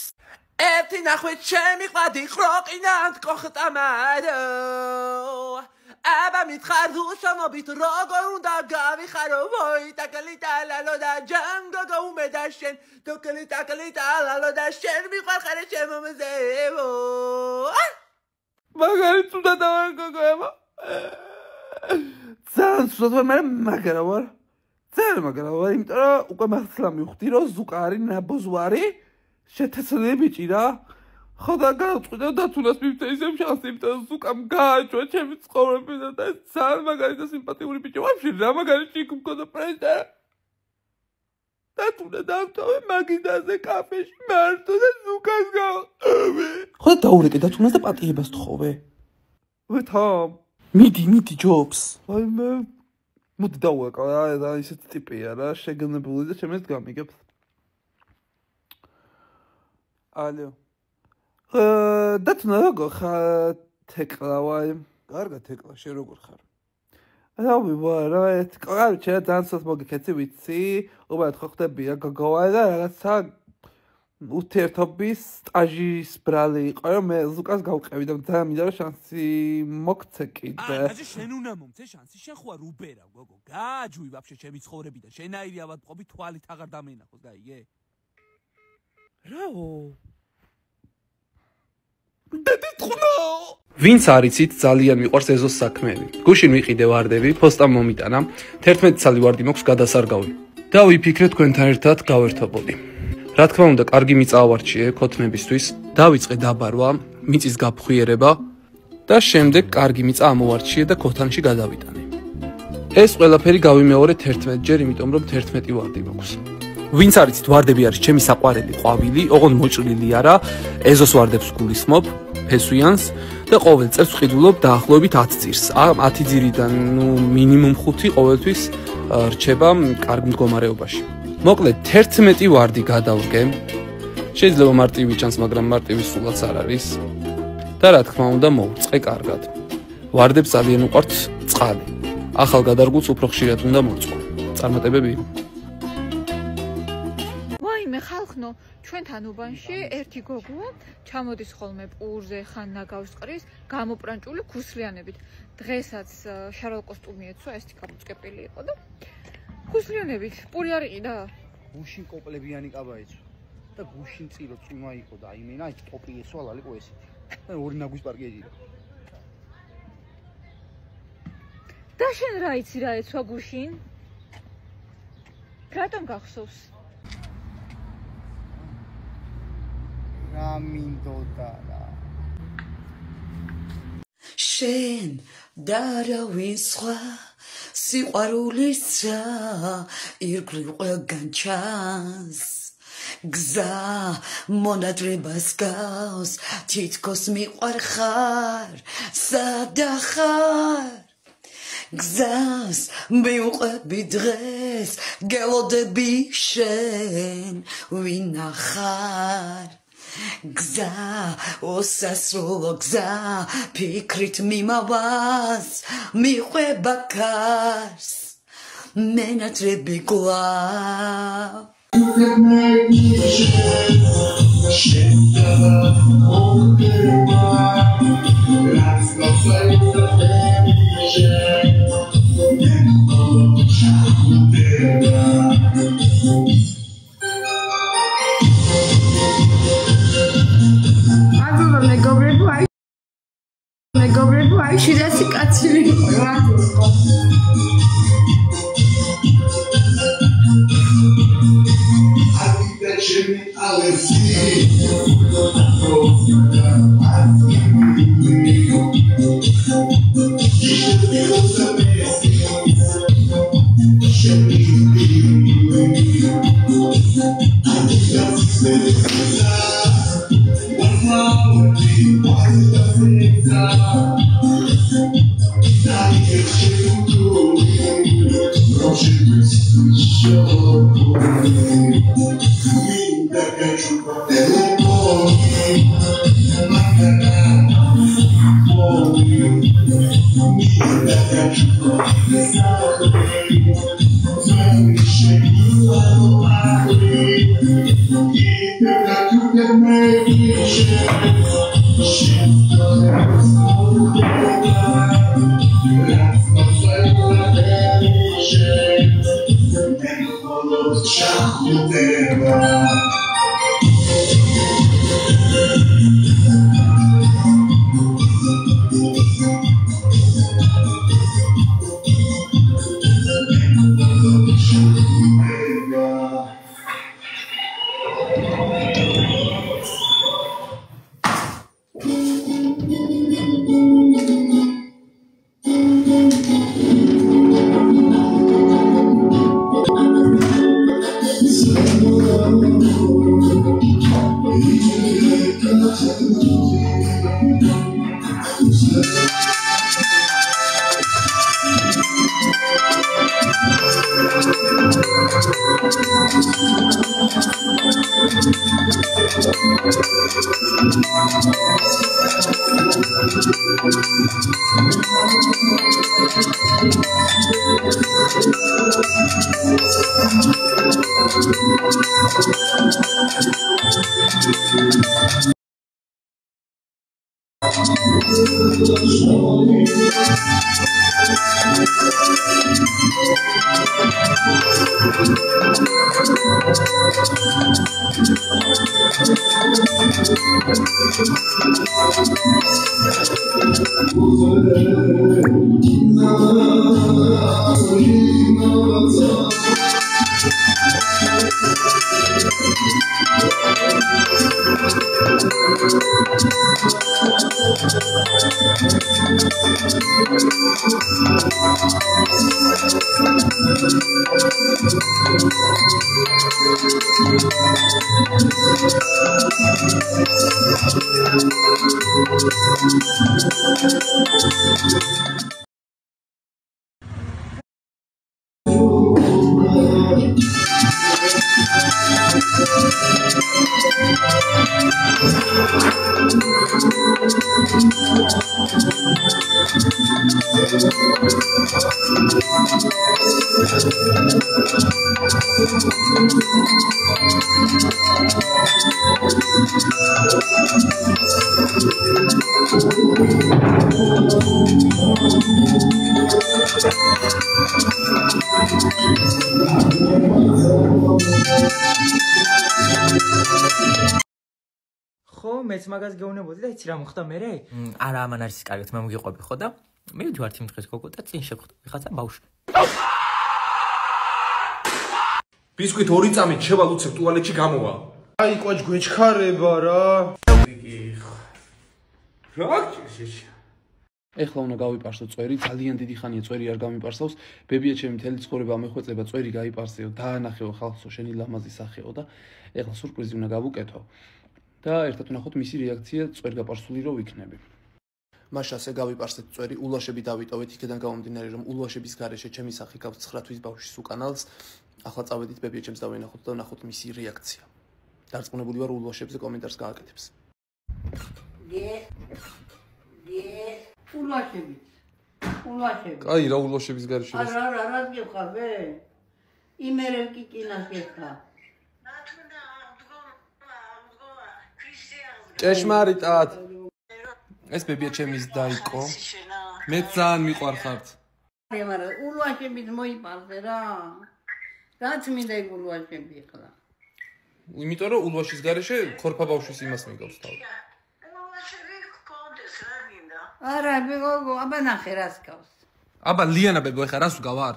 ერთი ნახვე ჩემი ყვადი ყროყინად ყოხტამადო აბა მითხარ რუსამობით როგორ უნდა გავიხარო ვოი ტაკლიტალალო და ჯანგო გაუმედა შენ ტაკლიტალალო და შენ მიყვარხარე შემომზევო მაგარი თუდა დავაგოგოება ძალიან სულ მაგრამ ვარ ძალიან მაგრამ ვარ იმიტომ რომ უკვე მართლა მივხვდი რომ ზუკა არის ნაბოზვარი შეთესლები ბიჭი რა ხო და გავწყვიტე დათუნას მივცე ისევ შანსი იმიტომ ზუკამ გააჩვა ჩემი ცხოვრები და ძალიან მაგარი და სიმპათიური ბიჭი ვაფშე რა მაგარი ჭიქ მქონდა პრეზიდენტ დათუნა დავტოვე მაგიდაზე კაფეში მარტო და ზუკას გავყავე ხო დაურეკე დათუნას და პატიებას თხოვე ვითომ მიდი ჯობს აი მე მოდი დავუეკა რა ისეთი ტიპია რა შეგნებული და შემეს გამიგებს ალო დათუნა როგორ ხარ თეკლა ვაი კარგად თეკლა შენ როგორ ხარ რავი ვარა ეს კარჩა ძალიან მოგიქეცი ვიცი უბრალოდ ხო ხდებია გოგოა და რაღაცა უთერთობის სტაჟის ბრალი იყო რომ მე ზუკას გავყევი და ძალიან მინდა რომ შანსი მოგცე კიდე აი შენ უნდა მომცე შანსი შენ ხო არ უბერა გოგო გააჯვი ვაფშე ჩემი ცხოვრებიდან შენაირი ავადმყოფი თვალით აღარ დამენახოს გაიგე რაო ვინც არიცით ძალიან მიყვარს ეზოს საქმეები. გუშინ ვიყიდე ვარდები, ფოსტამ მომიტანა, 11 წელი ვარდი მაქვს გადასარგავი. და ვიფიქრე თქვენთან ერთად გავერთობოდი. რა თქმა უნდა, კარგი მიწა ავარჩიე ქოთნებისთვის, დავიწყე დაბარვა, მიწის გაფხვიერება და შემდეგ კარგი მიწა ამოვარჩიე და ქოთანში გადავიტანე. ეს ყველაფერი გავიმეორე 11 ჯერ, იმიტომ რომ 11 ვარდი მაქვს. ვინც არიცით, ვარდები არის ჩემი საყვარელი ყვავილი, ოღონდ მოჭრილი არა, ეზოს ვარდებს გულისხმობ, ფესვიანს და ყოველ წელს ვყიდულობ დაახლოებით 10 ძირს. ამ 10 ძირიდან მინიმუმ 5 ყოველთვის რჩება კარგ მდგომარეობაში. მოკლედ 11 ვარდი გადავდგე. შეიძლება მარტივი ჩანს, მაგრამ მარტივი სულაც არ არის. და რა თქმა უნდა, მოვწყე კარგად. ვარდებს ძალიან უყვართ წყალი. ახალ გადარგულს უფრო ხშირად უნდა მორწყო. წარმატებები. ვაიმე ხალხნო, ჩვენთან უბანში ერთი გოგოა ჩამოდის ხოლმე პურზე ხან ნაგავს ყრის გამოპრანჭული ქუსლიანებით. დღესაც შარვალ კოსტუმი ეცვა, ესეთი გამოწკეპილი იყო და ქუსლიანებით პური არ იყიდა? გუშინ კოპლებიანი კაბა ეცვა და გუშინ წირო წვიმა იყო და აიმენა ეს ტოპი ეცვა ლალიყო ესეთი. და ორი ნაგვის პარკი ეძირა. და შენ რა იცი რა ეცვა გუშინ? რატომ გახსოვს? რა მინდოდა რა. შენ და რა ვინ სხვა სიყვარულის ცა ირგვლივ ყველგან ჩანს გზა მონადრებას გავს თითქოს მიყვარხარ სადახარ გზას მივყვები დღეს გელოდები შენ ვინახარ გზა ოსასრულო გზა ფიქრით მიმავას მიყვება კარს მენატრები გლავ მეგობრებო, აი შიდასი კაცილი იყო. ხო, მეც მაგას გეუბნებოდი და იცი რა მოხდა მერე? არა, ამან არის კარგად, მე მოგიყვები ხო და მივიდივართ იმ დღეს გოგო და წინ შევხვდა ვიღაცა ბავშვი. ბისკვით 2 წამით შევალუცებ ტუალეტში გამოვა. აი ყვაჭ გვეჩქარება რა. რა გჭირს? ეხლა უნდა გავიპარსო წვერი, ძალიან დიდი ხანია წვერი არ გამიპარსავს. ბებია ჩემი მთელი ცხოვრება ამეხვეწება წვერი გაიპარსეო, დაანახეო ხალხსო, შენი ლამაზი სახეო და ეხლა სურპრიზი უნდა გავუკეთო. და ერთად ვნახოთ მისი რეაქცია წვერგაპარსული რო ვიქნები. მაშ ასე გავიპარსეთ წვერი, ულვაშები დავიტოვეთ იქიდან გამომდინარე რომ ულვაშების garaშე ჩემი სახე გავს 9 თვის ბავშვის უკანალს. ახლა წავედით ბებია ჩემს და ვინახოთ და ვნახოთ მისი რეაქცია. დარწმუნებული ვარ ულვაშებზე კომენტარს გააკეთებს. ულვაშები. ულვაშები. კაი რა ულვაშების garaშე. არა გიხარბე? იმერელ კიკინას გეხა. ჭეშმარიტად. ეს ბებია ჩემის დაიკო. მე ძალიან მიყვარხართ. მაგრამ ულვაშებით მოიპარზე რა. რაც მინდა ულვაშები ხლა. იმიტომ რომ ულვაშის garaშე ხორფა ბავშვის იმას მიგავს თავი. არა, ბეგო, აბა ნახე რას გავს. აბა ლიანა ბებო, ეხა რას ვგავარ?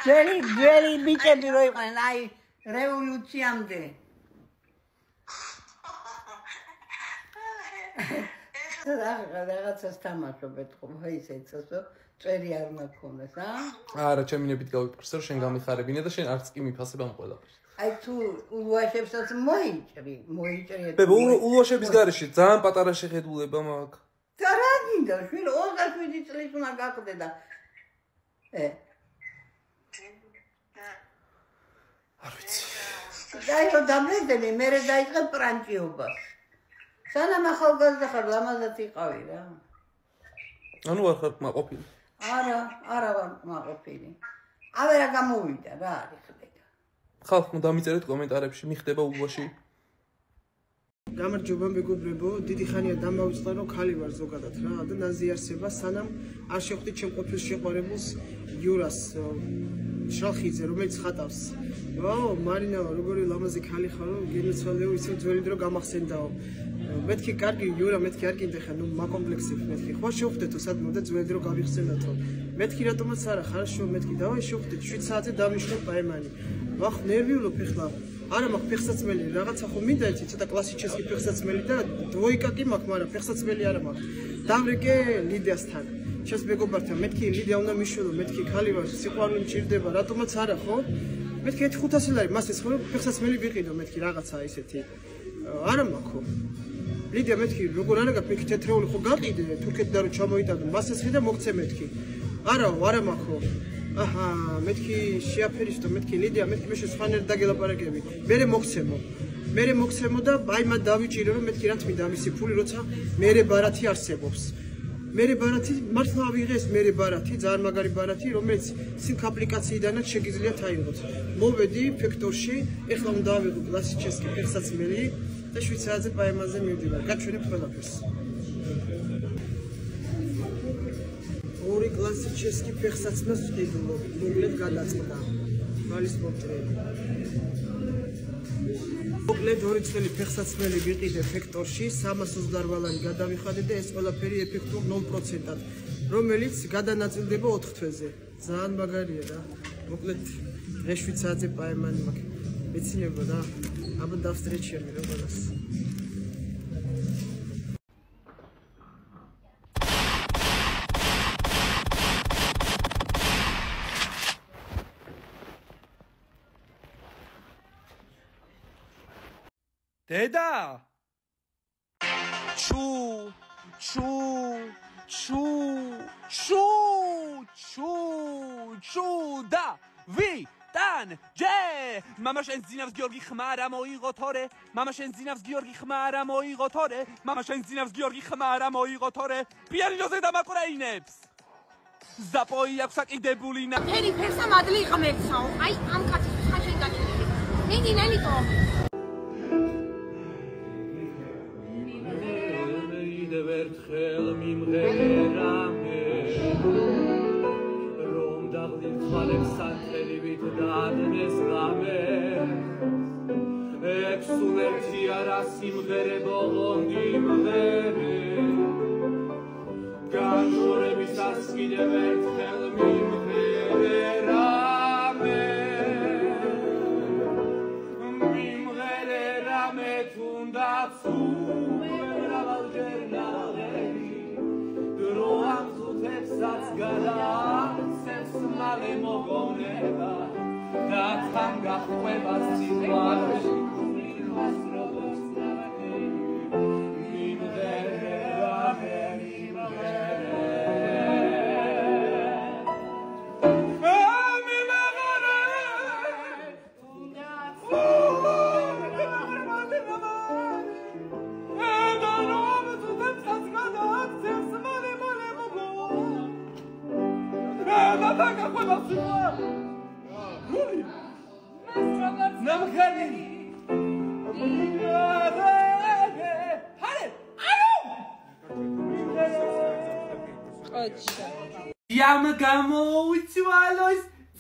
ძველი ბიჭები რო იყვნენ, აი რევოლუციამდე. რაღაცას თამაშობ ეთქო ისეცასო წვერი არ მაქონდეს არა ჩემინებით გავიპარსე რომ შენ გამიხარებინე და შენ არც კი მიფასებ ამ ყველაფერს აი თუ ულვაშებსაც მოიჭრი ბებო ულვაშების garaში ძალიან პატარა შეხედულება მაქვს და რა გინდა შვილ 27 წლის უნდა გაყდე და არ ვიცი დაი რომ დამედელი მე დაიწყე პრანჭიობა სანამ ახალგაზრდა ხარ ლამაზად იყავი რა ანუ არ ხარ მაყოფილი არა ვარ მაყოფილი ავერა გამოვიდა რა არის ხდება ხალხმა დამიწერეთ კომენტარებში მიხდება ულვაში გამარჯობა მეგობრებო დიდი ხანია დამავიწყდა რომ ხალი ვარ ზოგადად რა და ნაზიარსება სანამ არ შეხვდით ჩემ ყოფილ შეყვარებულს იურას შალხიძე რომელიც ხატავს ვაო მარინა როგორი ლამაზი ხალი ხარო გენიცვალეო ისე ძველი დრო გამახსენდაო მეთქი კარგი იურა მეთქი არ გინდა ხა ნუ მაკომპლექსებ მეთქი ხო შევხვდეთო სადმო და ძველი დრო გავიხსენათო მეთქი რატომაც არა ხარშო მეთქი დავაი შევხვდეთ 7 საათზე დავნიშნო პაემანი ვახ ნერვიულობ ეხლა არა მაქვს ფეხსაცმელი რაღაცა ხო მინდა იცი ცოტა კლასიკჩესკი ფეხსაცმელი და დვოიკა კი მაქვს მაგრამ ფეხსაცმელი არა მაქვს დავრეკე ლიდიასთან ჩემს მეგობართან მეთქი ლიდია უნდა მიშველო მეთქი ხალი ვარ სიყვარული მჭირდება რატომაც არა ხო მეთქი 500 ლარი მას ეს ხო ფეხსაცმელი ვიყიდო მეთქი რაღაცა ისეთი არა მაქვს ხო ლიდია მეთქი როგორ არა გაქვს მეთქი თეთრეული ხო გაყიდე თურქეთიდან რომ ჩამოიტანო მას ეს ხიდა მოგცე მეთქი არა მაქვს ხო აჰა მეთქი შეაფერისტო მეთქი ლიდია მეთქი მე სხვანაირად დაგელაპარაკები მე მოგცემო და აი მათ დავიჭირო რომ მეთქი რაც მინდა მისი ფული როცა მე ბარათი არსებობს მე ბარათი მართლა ავიღეს მე ბარათი ძალიან მაგარი ბარათი რომელიც სინქ აპლიკაციიდანაც შეგიძლიათ აიღოთ მოვედი ფექტორში ეხლა უნდა ავიღო კლასიკჩესკი ფეხსაცმელი და 7 საათზე პაემაზე მივდივარ გაჩვენებ ყველაფერს ორი კლასიკჩესკი ფეხსაცმელს ვყიდულობ მოკლედ გადაწყდა მალის პორტრეტი მოკლედ 2 წელი ფეხსაცმელი ვიყიდე ფექტორში 328 ლარი გადავიხადე და ეს ყველაფერი ეფექტურ 0%-ად, რომელიც გადანაწილდება 4 თვეზე. ძალიან მაგარია რა. მოკლედ დღეშვით საათზე პაემანი მაქვს. მეცინება და აბა დავსტრეჩიამი რა ყველას. დედა ჩუ და ვი თან ჯე მამა შენ ძინავს გიორგი ხმა რა მოიღო თორე მამა შენ ძინავს გიორგი ხმა რა მოიღო თორე მამა შენ ძინავს გიორგი ხმა რა მოიღო თორე პიანინოზე დამაკვრეინებს ზაპოი აქვს აკიდებული ნა ერი ფერსა მადლი იყმებსაო აი ამ კაცის ხაშენ გაჩერილი მინი ნელიკო ერთხელ მიმღერამე რომ დაღდირცვალებს სანთელივით დაადნეს ღამე ექსულერთი არა სიმღერე ბოღონდი მღერე განშორებისას კიდევ ერთხელ მიმღერამე მიმღერამე თუნდაც That's gala, sense male mogoneva, da tanga hueva silvare, was robos navane,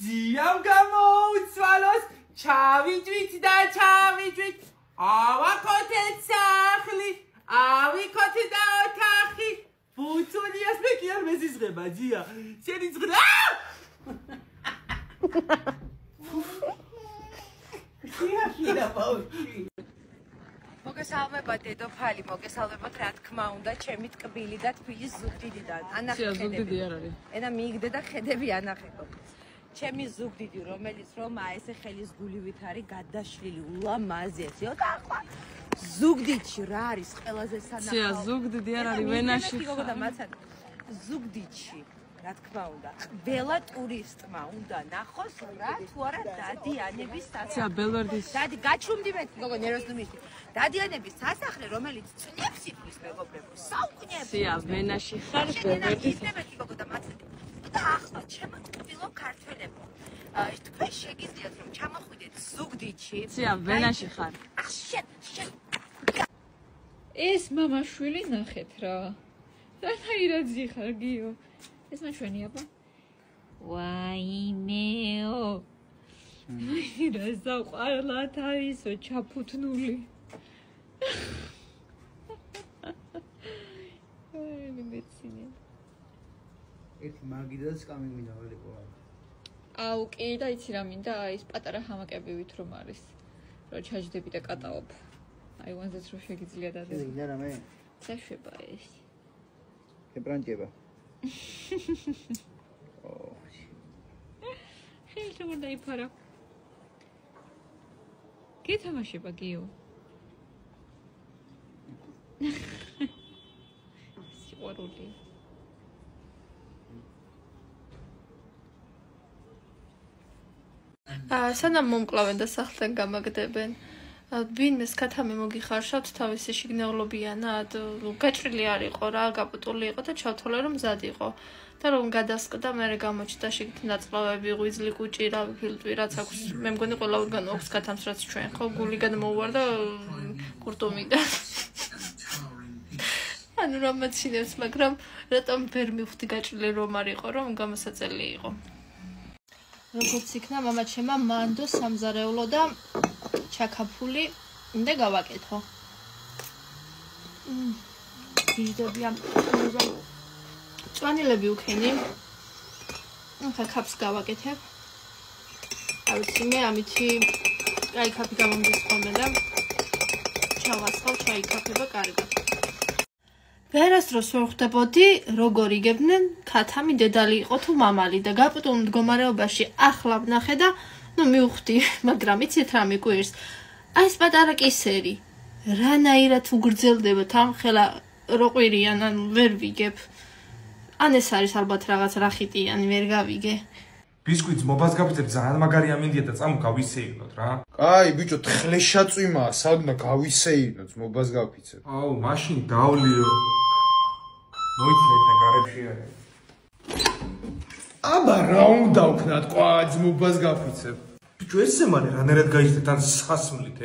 Diam გამოუცვალოს, ჩავიჯვით და ჩავიჯვით, ავაკოთეთ სახლი, ავიკოთე და ოთახი, ფუცულიას მე კი არ მეზიზღება, ძია, შენი ზღრა! მოგესალმება დედოფალი, მოგესალმებათ რა თქმა უნდა, ჩემი ტკბილი და თბილი ზუგდიდიდან. ანახები არ არის. ენა მიიგდე და ხედები ანახებო. ჩემი ზუგდიდი, რომელიც რომ ესე ხელის გულივით არის გადაშლილი ულამაზეს. და ახლა ზუგდიდში რა არის ყველაზე სანახაო? ცია ზუგდიდი არ არის ვენაში. ზუგდიდში რა თქმა უნდა, ყველა ტურისტმა უნდა ნახოს რა თუ არა დადიანების სასახლე. ცია ბელვერდის. დადი გაჩუმდი მე გოგო ნეროზნუმიშტი. დადიანების სასახლე, რომელიც წნებს იფლის მეგობრებო, საუკუნეები. ცია ვენაში ხარ ბელვერდის. გოგო და მაცეთი. და ახლა ჩემო ტკბილო ქართველებო. თქვენ შეგიძლიათ რომ ჩამოხვიდეთ ზუგდიდში. ცია ვენაში ხარ. შენ ეს მამაშვილი ნახეთ რა. რანაირად ზიხარ გიო. ეს მაშვენი აბა. ვაიმეო. რა საყვარლა თავისო ჩაფუთნული. აი მეგეცინე. ერთი მაგიდას კამი მინდა ველიკო. აუ კი და იცი რა მინდა ის პატარა ჰამაკებივით რომ არის. რომ ჩაჯდები და კატაობ. აი ვანზეც რო შეგიძლია დადე. მინდა რამე? წაშვება ეს. ებრანტიება. ხელს უნდა იფარა. გეთამაშება გიო. სიყვარული. სანამ მომკლავენ და სახლთან გამაგდებენ. ვინმეს ქათამი მოგიხარშავთ თავისი შიგნეულობიანად, გაჭრილი არ იყო რა, გაპუტული იყო და ჩავთვალე რომ მზად იყო. და რომ გადასკდა, მერე გამოჩნდა შიგნით ნაწლავები, ღვიძლი, კუჭი, რავი ფილტვი, რაც აქვს. მე მგონი ყველა ორგანო აქვს ქათამს, რაც ჩვენ ხო გულიგან მოუვარდა კურტუმიდან. ანუ რომ მაცინებს, მაგრამ რატომ ვერ მივხვდი გაჭრილი რომ არ იყო, რომ გამოსაწელი იყო. როგორც იქნა მამაჩემმა მანდო სამზარეულო და ჩაქაფული და გავაკეთო. გიჟდები ამ წვანილები უქენი. ახლა ქაფს გავაკეთებ. არ ვიცი მე ამითი კაი ქაფი გამომდის ხოლმე და ჩავასხავ ჩაიქაფება კარგად. ვერასდროს ვერ ხვდებოდი როგორ იგებდნენ ქათამი დედალი იყო თუ მამალი და გაპუტულ მდგომარეობაში ახლა ვნახე და მივხვდი, მაგრამ იცით რა მიკვირს? აი ეს პატარა კისერი რანაირად უგრძელდება თამხელა როყვირიან ან ვერ ვიგებ. ან ეს არის ალბათ რაღაც რახიტიანი ვერ გავიგე. ბისკვიტს მობას გაფიცებ ძალიან მაგარი ამინდია და წამო გავისეირნოთ რა. კაი ბიჭო თხლეშაწვიმაა, საგნა გავისეირნოთ, მობას გაფიცებ. აუ, მაშინ დავლიო. მოიცნეთ გარებში არის. აბა რა უნდა ვქნათ, ყვაც მობას გაფიცებ. ბიჭო ესე მალე რანერად გაიჭდეთ ან სასმლით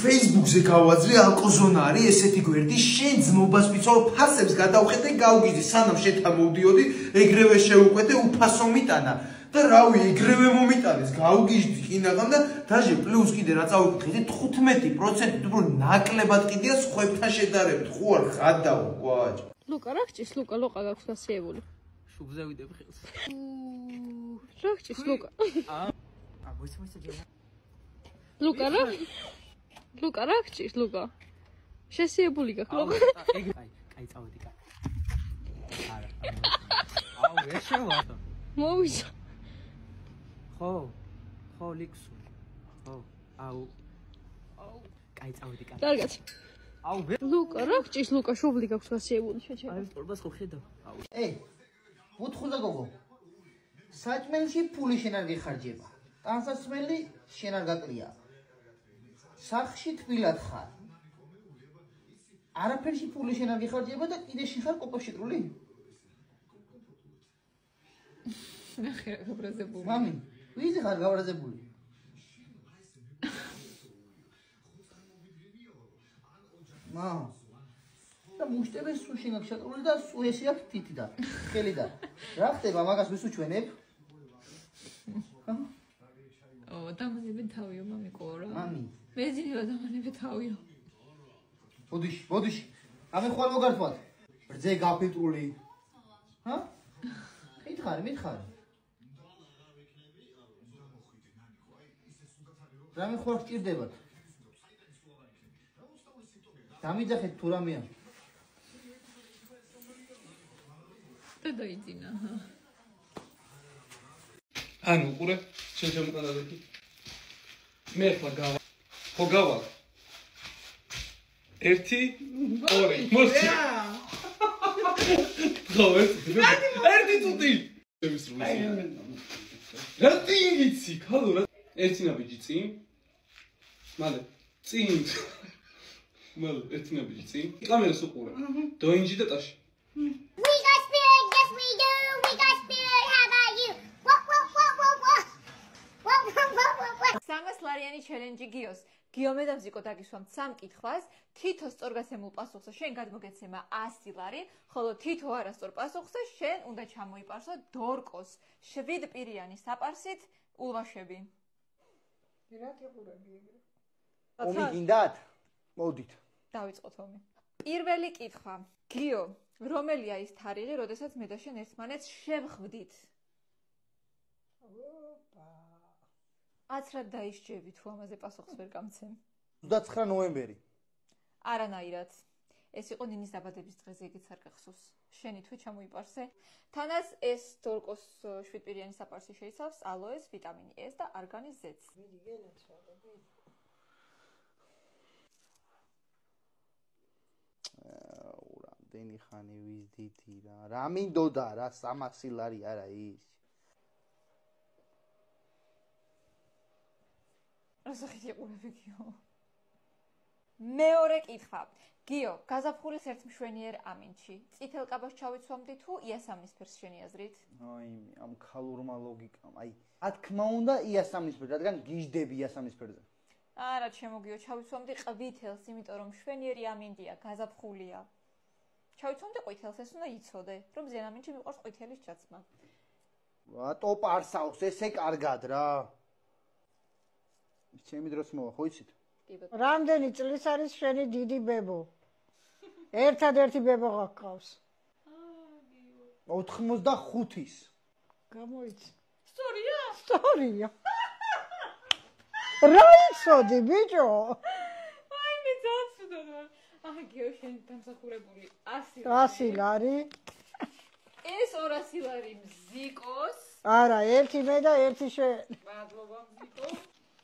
Facebook-ზე გავაძრე ალკოზონა არის ესეთი გვერდი, შენ ძმობას ვიცავ ფასებს გადავხედე გავგიძი, სანამ შეთა მოვდიოდი, ეგრევე შეუყვეთე უფასო მიტანა. და რავი, ეგრევე მომიტანეს, გავგიჟდი ყინაღამ და დაჟე პლუს კიდე რა წავიკითხეთ 15% უფრო ნაკლებად კიდეა სხვებთან შედარებით, ხო არ ხადაო, ყვაჭ. ლუკა, რა გჭირს ლუკა, ლოყა გაქვს გასიებული. შუბზე ვიდებ ხელს. რა გჭირს ლუკა? მოიცმოიცე ჯერა. ლუკა რა? ლუკა რა გჭირს ლუკა? შესიებული გაქვს ლუკა. კაი წავედი კაი. არა. აუ, ეს შევატო. მოვიდა. ხო, ლიქსუ. ხო, აუ. კაი წავედი კაი. კარგად. ლუკა, რა გჭირს ლუკა, შუბლი გაქვს გასიებული შეჭე. აი, პორბას ხო ხედავ. უთხულა გოგო. საჭმელში ფული შენ არ გეხარჯება. ტანსაცმელი შენ არ გაკლია. სახში თბილად ხარ. არაფერში ფული შენ არ გეხარჯება და კიდე შენ ხარ კოპოშიკრული? ნახე რა გაბრაზებული. მამი, ვიზი ხარ გაბრაზებული? და მუშტებენ სულ შენ აქ შეკრული და სულ ესე აქ თითი და ხელი და რა ხდება მაგას ვის უჩვენებ? დამანები თავიო მამიკო რა. მამი. მეძინილა დამანები თავიო. ბოდიში. ამე ხვალ მოგართვათ. რძე გაფილტრული. ჰა? მითხარი. რამე ხვალ გჭირდებათ? დამიძახეთ თუ რამეა? და დაიძინა. ანუ უყურე, შენ შემოყანადები. მე ახლა გავა. ხო გავა. 1 2 მოსი. ხო, ერთი წუთი. რა ტინგიცი, ხალო რა. ერთი ნაბიჯი წინ. მალე წინ. მალე ერთი ნაბიჯი წინ. კამერას უყურე. დოინჯი და ტაში. We got spirit, yes we do. We got spirit, how about you? What? 300 ლარიანი ჩელენჯი გიოს. გიომე და მზიკო დაგისვამთ 3 კითხვას, თითო სწორგაცემულ პასუხზე შენ გადმოგეცემა 100 ლარი, ხოლო თითო არასწორ პასუხზე შენ უნდა ჩამოიპარსო დორკოს 7 პირიანი საპარსით ულვაშები. რა გიყურები ეგრე? ომი გინდათ? მოდით. დავიწყოთ ომი. პირველი კითხვა. გიო, რომელია ის თარიღი, როდესაც მე და შენ ერთმანეთს შევხვდით? აცრად დაისჯები თუ ამაზე პასუხს ვერ გამცემ. 29 ნოემბერი. არანაირად. ეს იყო ნინის დაბადების დღეზე, იგიც არ გახსოვს. შენი თვე ჩამოიპარსე. თანაც ეს დორკოს 7 პირიანი საპარსი შეიცავს ალოეს, ვიტამინი S და არგანის Z-ს. მიდი გენაცვალები. რამდენი ხანი ვიზდიდი რა. რა მინდოდა რა 300 ლარი არა ის. რასახით იყურები გიო? მეორე კითხვა. გიო, გაზაფხულის ერთ მშვენიერ ამინჩი. წითელ კაბას ჩავიცვამდი თუ იასამნისფერს შენი აზრით? აი, ამ ქალურმა ლოგიკამ. აი, რა თქმა უნდა იასამნისფერ, რადგან გიждები იასამნისფერზე. არა, ჩემო გიო, ჩავიცვამდი ყვითელს, იმიტომ რომ მშვენიერი ამინდია, გაზაფხულია. ჩავიცვამდი ყვითელს, ეს უნდა იცოდე, რომ ზიანამინჩი მიყვარს ყვითელის ჩაცმა. რატო პარსავს ესე კარგად რა? ჩემი დროს მოვა, ხო იცით? რამდენი წლის არის შენი დიდი ბებო? ერთადერთი ბებო გყავს. 85-ის. გამოიცი. სწორია? სწორია. რა იცოდი ბიჭო? აი მე ძაცუდო. აგიო შენ დამსახურებული 100 ლარი. ეს 200 ლარი მზიკოს. არა, ერთი მე და ერთი შენ. მადლობა მზიკო.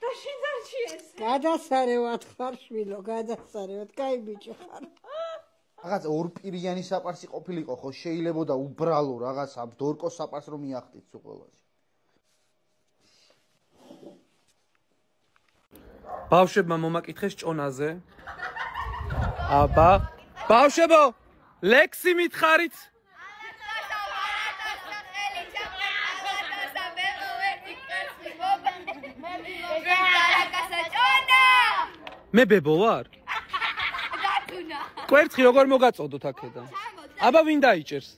და შენ დარჩიეს. გადასარევად ხარ შვილო, გადასარევად. კაი ბიჭო ხარ. რაღაც ორპირიანი საპარსი ყოფილიყო, ხო შეიძლებოდა უბრალო რაღაცა დორკოს საპარს რომ მიახტით სულ ყველაზე. ბავშვებმა მომაკითხეს ჭონაზე. აბა, ბავშვებო, ლექსი მითხარით. მე ბებო ვარ? კვერცხი როგორ მოგაწოდოთ აქედან? აბა ვინ დაიჭერს?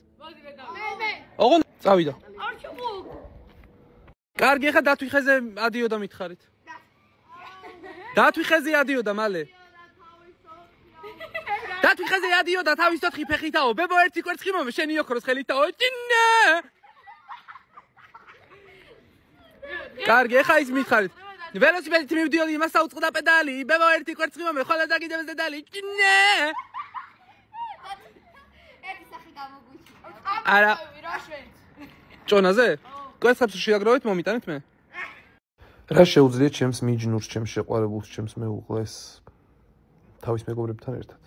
მე. ოღონ წავიდა. არჩუბუ. კარგი, ხა დათვიხეზე ადიოდა მითხარით. დათვიხეზე ადიოდა მალე. დათვიხეზე ადიოდა თავისოთ ხიფეხითაო. ბებო ერთი კვერცხი მომე შენი ოქროს ხელითაო. ჭინე. კარგი, ხა ის მითხარით. ველოსიპედით მივდიოდი იმას საუწყდა პედალი. ბებო ერთი კვერცხი მომე ხოლმე დაგიდებს დედალი. ჭინე. ერთი სახე გამოგვიჩი. არა. რა შენ? ჭონაზე? კვერცხებს შეაგროვეთ მომიტანეთ მე. რა შეუძლია ჩემს მიჯნურს, ჩემს შეყვარებულს, ჩემს მეუღლეს თავის მეგობრებთან ერთად?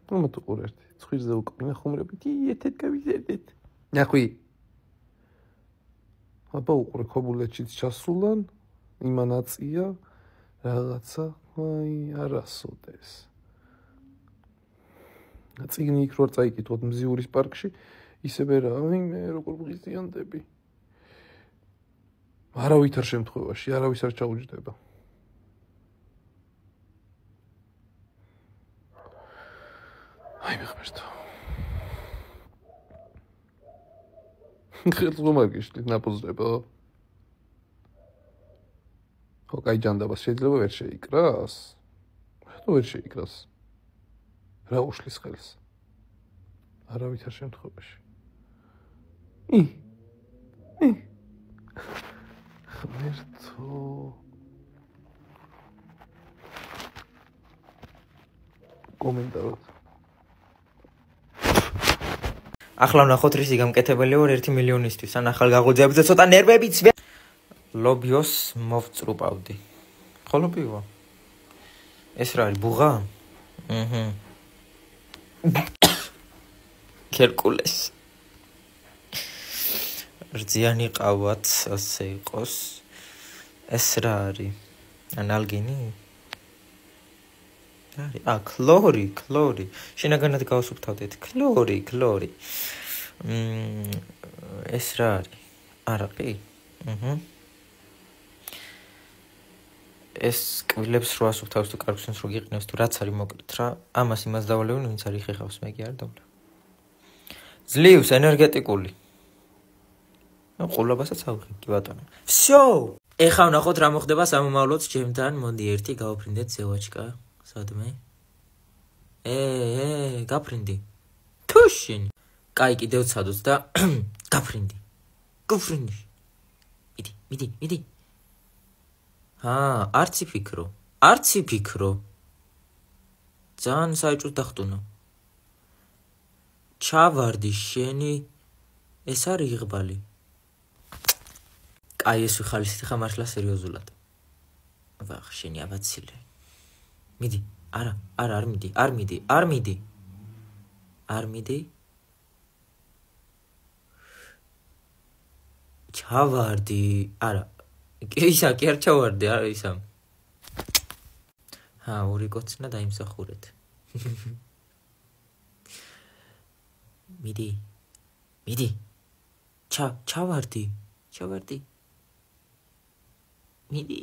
თუ ყურ ერთი. ცხვირზე უკმინა ხუმრებით, იეთეთ გავიზერდეთ. ნახვი. აბა უყურე ქობულეთშიც ჩასულან, იმანაწია რაღაცა, აი, არასოდეს. წიგნი იქ რო წაიკითხოთ მზიურის პარკში, ისევე რა, აი მე როგორ ვღიზიანდები. არავითარ შემთხვევაში, არავის არ ჩაუჯდება. აი მე ღმერთო. ხელს მომარგიშტით ნაპოზრებო. ხო, კაი ჯანდაბას შეიძლება ვერ შეიკრას? რატო ვერ შეიკრას? რა უშლის ხელს? არავითარ შემთხვევაში. ღმერთო. კომენტარად. ახლა ვნახოთ რისი გამკეთებელი ვარ 1 მილიონისთვის. ან ახალ გაღუძეებზე ცოტა ნერვებიც ლობიოს მოვწრუპავდი. ხო ლობიოა? ეს რა არის ბუღა? ქერკულეს. რძიანი ყავაც ასე იყოს. ეს რა არის? ანალგინი? არის. ქლორი. შენაგანად გავსუფთავდეთ. ქლორი. ეს რა არის? არაყი? ეს კვილებს რო ასუფთავს თუ კარგსენს რო გიყნევს თუ რაც არის მოკლედ რა. ამას იმას დავალევენ, ვინც არის ხეხავს, მე კი არ დავლა. ძლივს ენერგეტიკული. ყოლაბასაც ავიღებ კი ბატონო. всё. ეხლა ვნახოთ რა მოხდება სამომავლოც ჩემთან. მოდი ერთი გავაფრინდეთ ზევაჩკა. სადმე? გაფრინდი. თუშინ. კაი, კიდევ ცადოთ და გაფრინდი. გაფრინდი. მიდი. არც იფიქრო. ძალიან საჭუს დახტუნა. ჩავარდი შენი ეს არის იღბალი. კაი, ეს ვიხალისით ხა მართლა სერიოზულად. ვახ, შენი აბაცილე. მიდი. არა, არ მიდი. ჩავარდი. არა. ისა კი არ ჩავარდი, არა ისა. ორი კოცნა დაიმსახურეთ. მიდი. ჩავარდი. მიდი.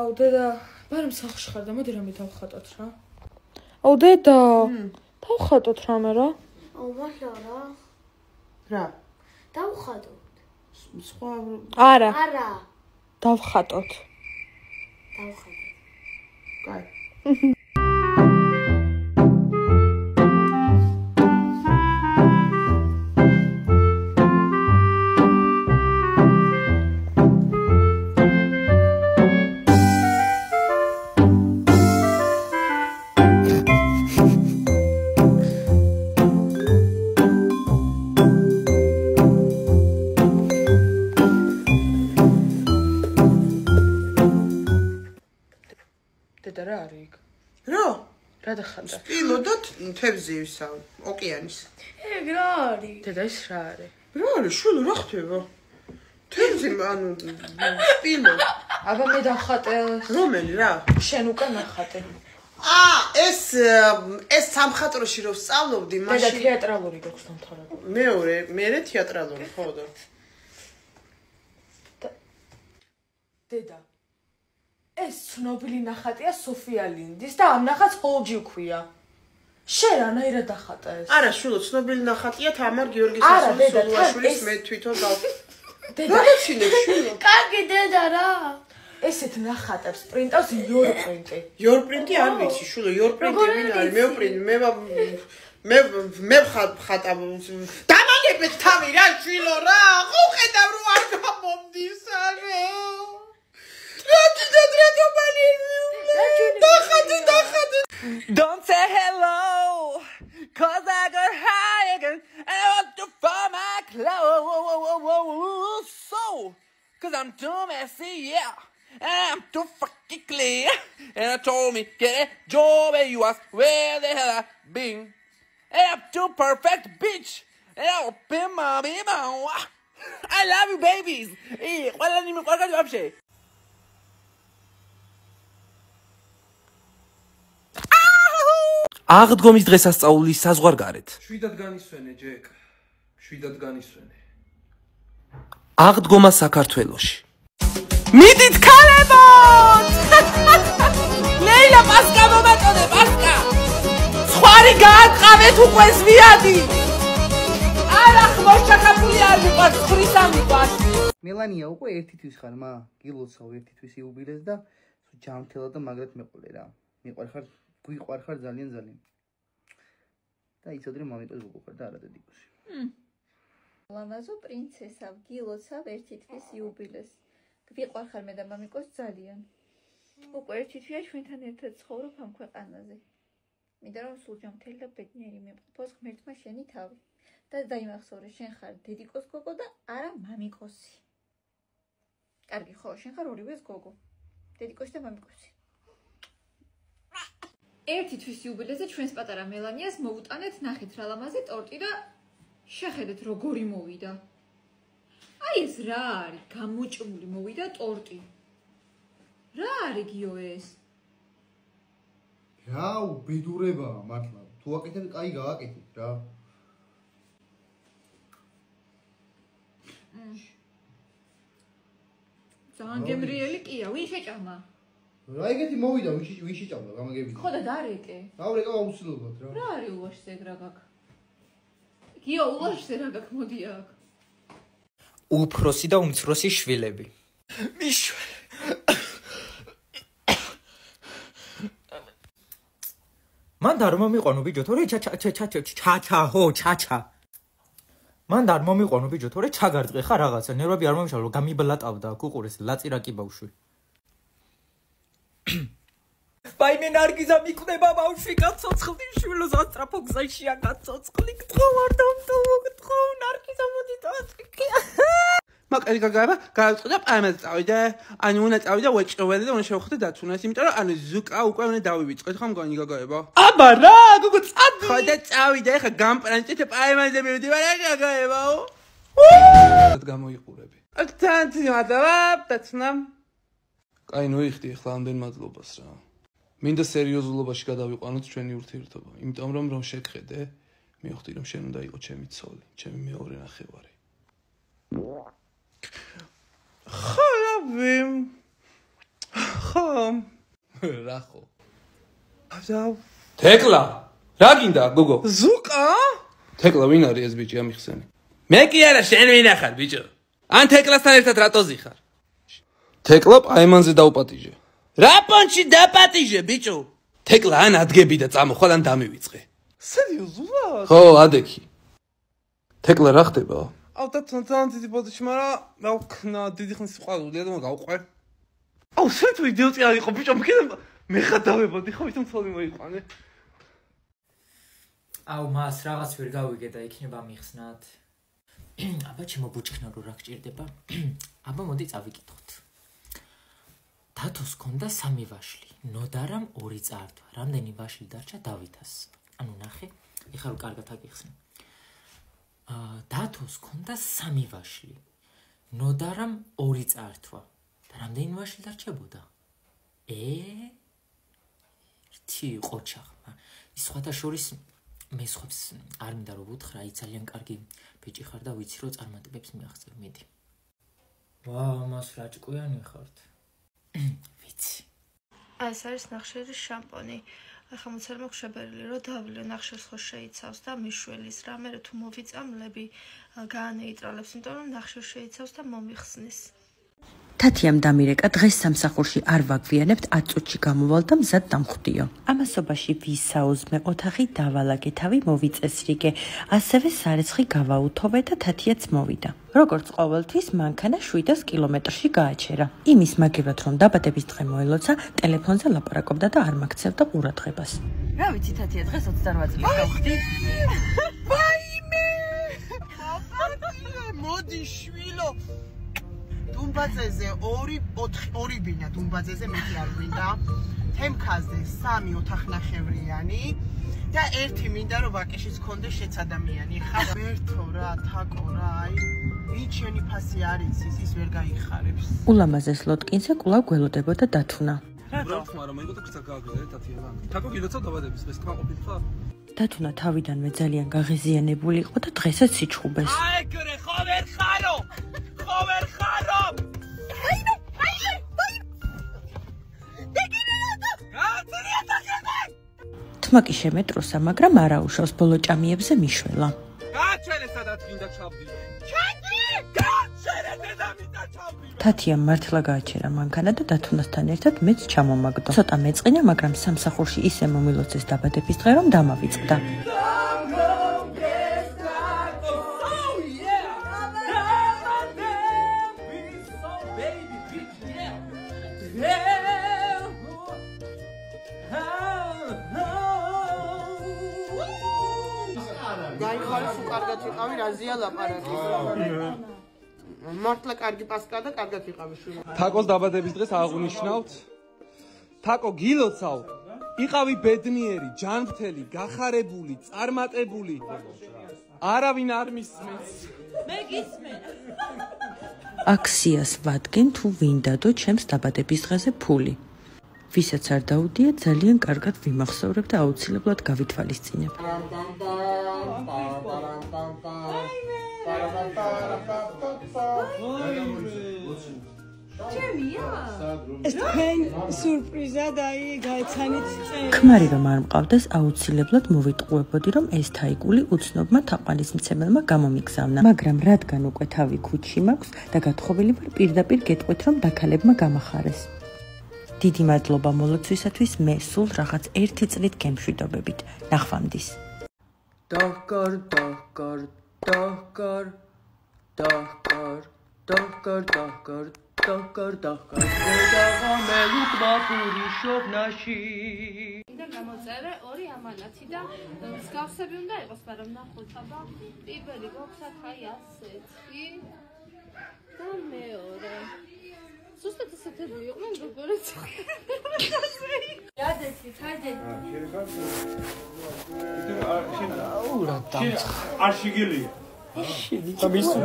აუ დედა, მაგრამ სახლში ხარ და მოდი რამე დავხატოთ რა. აუ დედა. დავხატოთ რამე რა. აუ მაშა რა. რა? დავხატოთ. სხვა არა. არა. დავხატოთ. დავხატოთ. კაი. დედა რა არის იქ? რა? რა დახატა? სპილოდოთ თევზიისა, ოკეანის. ეგ რა არის? დედა ეს რა არის? რა არის? შულო რა ხდება? თევზი ანუ სპილო. აბა მე დავხატე. რომელი რა? შენ უკან ნახატე. ეს სამხატვროში რო ვსწავლობდი, მაშინ დედა თეატრალური გქონდა დამთავრებული. მეორე თეატრალური, ხო და. დედა ეს ცნობილი ნახატია სოფია ლინდის და ამ ნახატს ჰოლჯი ქვია. შენ რანაირად დახატა ეს? არა, შულო, ცნობილი ნახატია თამარ გიორგის-სულაშვილის მე თვითონ და. დედა დაგეცინებ შულო. კარგი დედა რა. ესეთ ნახატებს პრინტავს იორპრინტი. იორპრინტი არ ვიცი, შულო, იორპრინტი ვინ არის? მე ხატა დამანებეთ თავი რა, შულო რა. ხო ხედავ რომ არ გამომდის არა. Don't say hello, cause I got high again, and I want to find my clothes. So, cause I'm too messy, yeah, and I'm too fucking clear. And I told me, get a job, and you asked where the hell I've been. And I'm too perfect, bitch, and I'll be my baby. I love you, babies. Hey, what are you doing? აღდგომის დღესასწაული საზღვარგარეთ. შვიდად განისვენე, ჯეკ. შვიდად განისვენე. აღდგომა საქართველოში. მიდით ქალებო! ლეილა პასკა მომატონე, პასკა. ხვარი გაატყავეთ უკვე ზვიადი. არა ხმოშაქაფული არ მიყვარს, ხრის არ მიყვარს. მელანია უკვე ერთი თვის ხარ, მა? გილოცავ ერთი თვის იუბილეს და ჯამთელა და მაგრად მეყოლე რა. მიყვარხარ გვიყვარხარ ძალიან. და იცოდე მომიტოს გუყარ და არა დედიკოსი. ლამაზო პრინცესა, გილოცავ ერთი თვის იუბილეს. გვიყვარხარ მე და მამიკოს ძალიან. უკვე ერთი თვეა ჩვენთან ერთად ცხოვრობ ამ ქვეყანაზე. მინდა რომ სულ ჯამთელი და ბედნიერი მეყოფოს ღმერთმა შენი თავი. და დაიმახსოვრე შენ ხარ დედიკოს გოგო და არა მამიკოსი. კარგი ხო, შენ ხარ ორივეს გოგო. დედიკოსი და მამიკოსი. ერთი თვის იუბილეზე ჩვენს პატარა მელანიას მოვუტანეთ ნახეთ რა ლამაზი ტორტი და შეხედეთ როგორი მოვიდა. აი ეს რა არის? გამოჭმული მოვიდა ტორტი. რა არის გიო ეს? რა უბედურებაა მართლა. თუ აკეთებ, კაი გააკეთებ რა. ძალიან გემრიელი კია, ვინ შეჭამა? რა ეგეთი მოვიდა, ვინ შეჭამდა, გამაგებია. ხო და დარეკე. დავრეკა აუცილებლად რა. რა არის ულაშზე ეგ რა გაქვს? გიო ულაშზე რა გაქვს, მოდი აქ. უფროსი და უმცროსი შვილები. მან და არ მომიყვანო ბიჭო, თორე ჩაჩა. მან და არ მომიყვანო ბიჭო, თორე ჩაგარწყე ხა რაღაცა, ნერვები არ მომიშალო, გამიბლატავდა, გუყურეს ლაწირაკი ბავშვი. ვაიმე ნარგიზა მიკვდება ბავშვი გაცოცხლდი შვილო სასტრაფო გზაშია გაცოცხლი გთხო არ დამტოვო გთხო ნარგიზა მოდი წავიკე მაგარი გაგაება გააწყდა პაემად წავიდა ანუ უნდა წავიდა ვეჭროველი და უნდა შევხვდე დათუნას იმიტომ რომ ანუ ზუკა უკვე უნდა დავივიწყოთ ხომ გონი გაგაება აბა რა გოგო წადი ხო და წავიდა ეხა გამპრანჭეთ პაემაზე მივდივარ რა გაგაებაო გამოიყურები აქ თანცი მადლობა დათუნა კაი ნოიხდი ახლა ამდენ მადლობას რა მინდა სერიოზულობაში გადავიყვანოთ ჩვენი ურთიერთობა იმიტომ რომ შეგხედე მივხვდი რომ შენ უნდა იყო ჩემი ცოლი ჩემი მეორე ნახევარი ხო რა ხო? თეკლა რა გინდა გოგო? ზუკა? თეკლა ვინ არის ეს ბიჭი ამიხსენი? მე კი არა შენ ვინ ახარ ბიჭო? ან თეკლასთან ერთად რატო ზიხარ? თეკლა პაემანზე დაუპატიჟე. რა პონჩი დაპატიჟე ბიჭო? თეკლა ან ადგები და წამოხვალ ან დამივიწყე. სერიოზულად? ხო, ადექი. თეკლა რა ხდება? აუ და თან დიდი ბოდიში, მაგრამ რა ვქნა, დიდი ხნის სიყვარულია და მოგავყვე. აუ სერტო იდიოტი არ იყო ბიჭო, მე ხადავებოდი ხო ვითომ თოლი მოიყვანე. აუ მას რაღაც ვერ გავიგე და იქნება მიხსნათ. აბა ჩემო ბუჩქნა რო რა გჭირდება? აბა მოდი წავიკითხოთ. დათოს ქონდა 3 ვაშლი, ნოდარამ 2 წაართვა. რამდენი ვაშლი დარჩა დავითას? ანუ ნახე, ეხლა რო კარგად აგიხსნე. დათოს ქონდა 3 ვაშლი, ნოდარამ 2 წაართვა. და რამდენი ვაშლი დარჩებოდა? 1 ყოჩაღმა. ის სხვათა შორის მე სხვებს არ მინდა რომ ვუთხრა, აი ძალიან კარგი ბიჭი ხარ და ვიცი რომ წარმატებებს მიაღწევ მედი. ვა, მას რა ჭკვიანი ხართ. ვიცი. ეს არის ნახშირის შამპონი. ახლა მოცემ ხშებერილი რომ დავლიო ნახშირს ხო შეიცავს და მიშველის რამე რო თუ მოვიწამლები გაანეიტრალებს, იმიტომ რომ ნახშირს შეიცავს და მომიხსნის. თათიამ დამირეკა დღეს სამსახურში არ ვაგვიანებთ 10 წუთში გამოვალ და მზად დამხვდიო. ამასობაში ვისაუზმე ოთახი დავალაგე თავი მოვიწესრიგე, ასევე სარეცხი გავაუთოვე და თათიაც მოვიდა. როგორც ყოველთვის მანქანა 700 კილომეტრში გააჩერა. იმის მაგივრად რომ დაბადების დღე მოელოცა, ტელეფონზე ლაპარაკობდა და არ მაქცევდა ყურადღებას. რა ვიცი თათია დღეს 28 წლის გავხდი. ვაიმე! მოდი შვილო. დუმბაძეზე 2 ბინა დუმბაძეზე მეტი არ გვინდა. თემქაზე 3 ოთახნახევრიანი და 1 მინდა რომ ვაკეშიც კონდეს შეცადამიანი. ხა ერთო რა, თაკო რა, აი ვინ შენი ფასი არის ის ვერ გაიხარებს. ულამაზეს ლოტკინზე კვლავ გველოდებოდა დათუნა. რა ხმა რომ მეგონა ქცა გააგზავნე თათია. თაკო გილოცავ დაბადების დღეს კმაყოფილი ხარ? დათუნა თავიდანვე ძალიან გაღიზიანებული იყო და დღესაც სიჩხუბეს. აი გრე ხო ვერ ხარო. ხო ვერ ხარო. აინო, აი. დეგინერატო. გააცრიათა ხება. თმა კი შემეტროსა, მაგრამ არ აუშავს ბოლო ჭამიებზე მიშველა. გააჩერე სადაც გინდა ჩავდი. ჩანდი! გააჩერე დედამიწა ჩავდი. თათიამ მართლა გააჩერა მანქანა და დათუნასთან ერთად მეც ჩამომაგდო. ცოტა მეწყინა, მაგრამ სამსახურში ისე მომილოცეს დაბადების დღე, რომ დამავიწყდა. გაიხარეს უკარგად იყავი რაზია ლაპარაკი. მართლა კარგი პასკა და კარგად იყავი შვილო. თაკოს დაბადების დღეს აღნიშნავთ. თაკო გილოცავ. იყავი ბედნიერი, ჯანმრთელი, გახარებული, წარმატებული. არავინ არ მისმენს. მე გისმენ. აქციას ვადგენ თუ ვინ დადო ჩემს დაბადების დღეზე ფული. ვისაც არ დაუდია, ძალიან კარგად ვიმახსოვრებ და აუცილებლად გავითვალისწინებ. ეს თქვენ სურპრიზა და გაიცანით წელი. ქმარი რომ არ მყავდეს, აუცილებლად მოვიტყუებოდი, რომ ეს თაიკული უცნობმა თაყვანისმცემელმა გამომიგზავნა. მაგრამ რადგან უკვე თავი ქუჩში მაქვს და გათხოვილი ვარ, პირდაპირ გეტყვით, რომ დაქალებმა გამახარეს. დიდი მადლობა მოლოცვისათვის, მე სულ რაღაც 1 წლით გემშვიდობებით. ნახვამდის. დაკარ დაღამე უკმა პური შოვნაში. და გამოწერე 2 ამანათი და მსგავსები უნდა იყოს, მაგრამ ნახოთ, აბა პირველი გვაქვს აი ასეთი და მეორე. ზუსტად ასეთები იყვნენ როგორიც. გადაცით, ჰაიდე. აუ რა დამცხ. არ შიგელია. ისინი გამისო.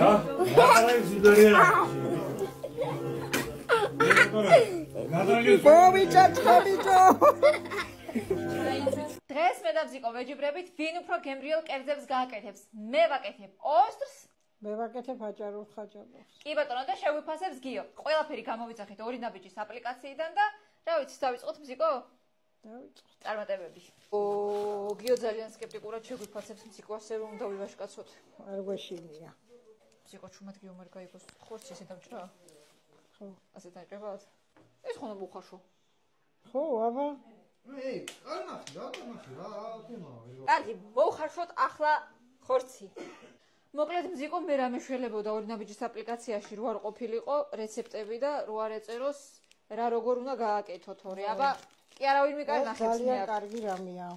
დღეს მე დავზიკო ვეჯიბრებით, ვინ უფრო გემრიელ კერძებს გააკეთებს. მე ვაკეთებ ოსტრს. მე ვაკეთებ აჭარულ ხაჭაპურს. კი ბატონო და შევიფასებს გიო. ყველაფერი გამოვიძახეთ 2 ნაბიჯის აპლიკაციიდან და რა ვიცი, დავიწყოთ მზიკო? დავიწყოთ. წარმატებები. გიო ძალიან სკეპტიკურად შეგვიფასებს მზიკო, ასე რომ უნდა ვივაშკაცოთ. არ გვეშინია. მზიკო ჩუმად გიო მარ გაიგოს. ხორცი ესე დავჭრა? ხო. ასე დაიჭებათ? ეს ხომ უხაშო. ხო, აბა. კარგი, მოვხარშოთ ახლა ხორცი. მოკლედ მზიკო მე რამე შველებოდა ორი ნაბიჯის აპლიკაციაში რო არ ყოფილიყო რეცეპტები და რო არ ეწეროს რა როგორ უნდა გააკეთოთ თორე აბა კი არავინ მიკარნახებს მე ძალიან კარგი რამეა.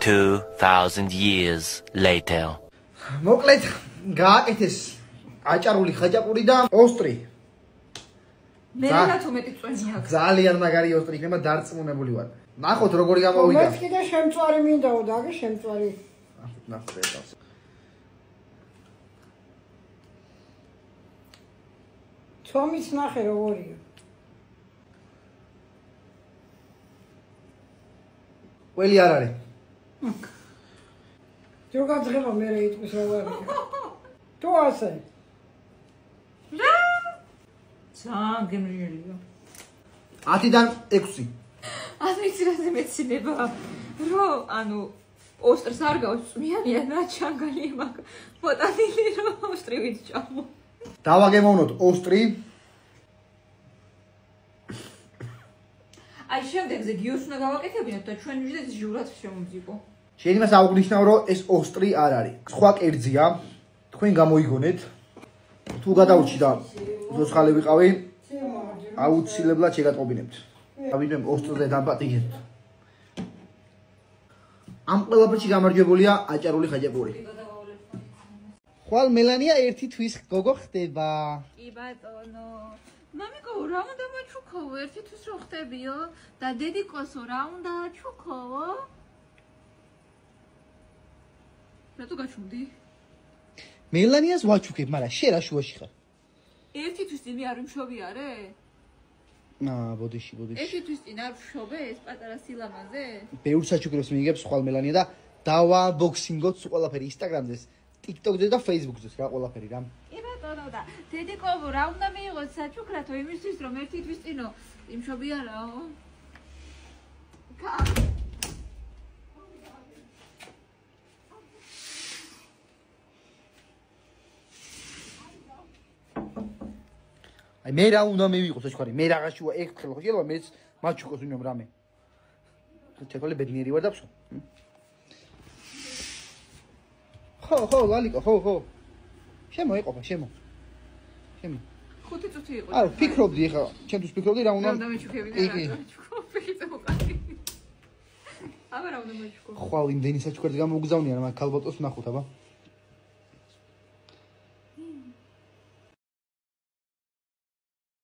2000 years later. მოკლედ გააკეთეს აჭარული ხაჭაპური და ოსტრი. მე რა თუ მეტი წვენი აქვს. ძალიან მაგარი ოსტრი იქნება დარწმუნებული ვარ. ნახოთ როგორი გამოვიდა. მე კიდე შემწვარი მინდაო და აგე შემწვარი. ნახოთ ეს. თომიც ნახე როგორია. ყველი არ არის. თუ გაძღება მე რა იტყვის რა ვარ. თუ ასე. რა? ძალიან გემრიელია. 10-დან 6. ადმინისტრაციაზე მეცინება. რო ანუ ოსტრს არ გავს წვნიანიან რა ჩანგალია მაგ. მოტანილი რო ოსტრივით ჭამო. დავაგემოვნოთ ოსტრი. აი შემდეგზე გიოს უნდა გავაკეთებინოთ და ჩვენ ვიჟდეთ ჟურად შემომძიკო. შეიძლება საუგნიშნავ რომ ეს ოსტრი არ არის. სხვა კერძია. თქვენ გამოიგონეთ. თუ გადავრჩი და ზოცხალი ვიყავი, აუცილებლად შეგატყობინებთ. დავიდნენ ოსტრზე დამპატიგეთ. ამ ყველაფერში გამარჯვებულია აჭარული ხაჭაპური. ხვალ მელანია ერთი თვის გოგო ხდება. კი ბატონო. მამიკო რა უნდა მაჩუქოვო? ერთი თვის რო ხდებიო და დედიკოსო რა უნდა ჩუქოვო? რატო გაჩუმდი? მელანიას ვაჩუქებ, მაგრამ შე რა შუაში ხარ? ერთი თვის წინ არ ვიმშობი არე? ბოდიში. ერთი თვის წინ არ ვშობე ეს პატარა სილამაზე? ბევრ საჩუქრებს მიიგებს ხვალ მელანია და დავაბოქსინგოთ ყველაფერი Instagram-ზე, TikTok-ზე და Facebook-ზე რა ყველაფერი რა. კი ბატონო და დედიკოვო რა უნდა მიიღოთ საჩუქრათო იმისთვის რომ ერთი თვის წინო იმშობი არაო? აი მე რა უნდა მივიღო საჩუქარი? მე რაღაცა ერთხელ ხო შეიძლება მეც მაჩუქოს ვინმე რამე. ჩეკოლე ბედნიერი ვარ და ფსო. ხო, ლალიკო, ხო. შემოეყოფა. 5 წუთი იყო. არა, ფიქრობდი ახლა, ჩემთვის ფიქრობდი რა უნდა. უნდა მეჩუქებინა რა. ფიქრობდი მოყარი. აბა რა უნდა მეჩუქო. ხვალ იმდენი საჩუქარი გამოგზავნია რა, მაგ ქალბატონს ნახოთ, აბა.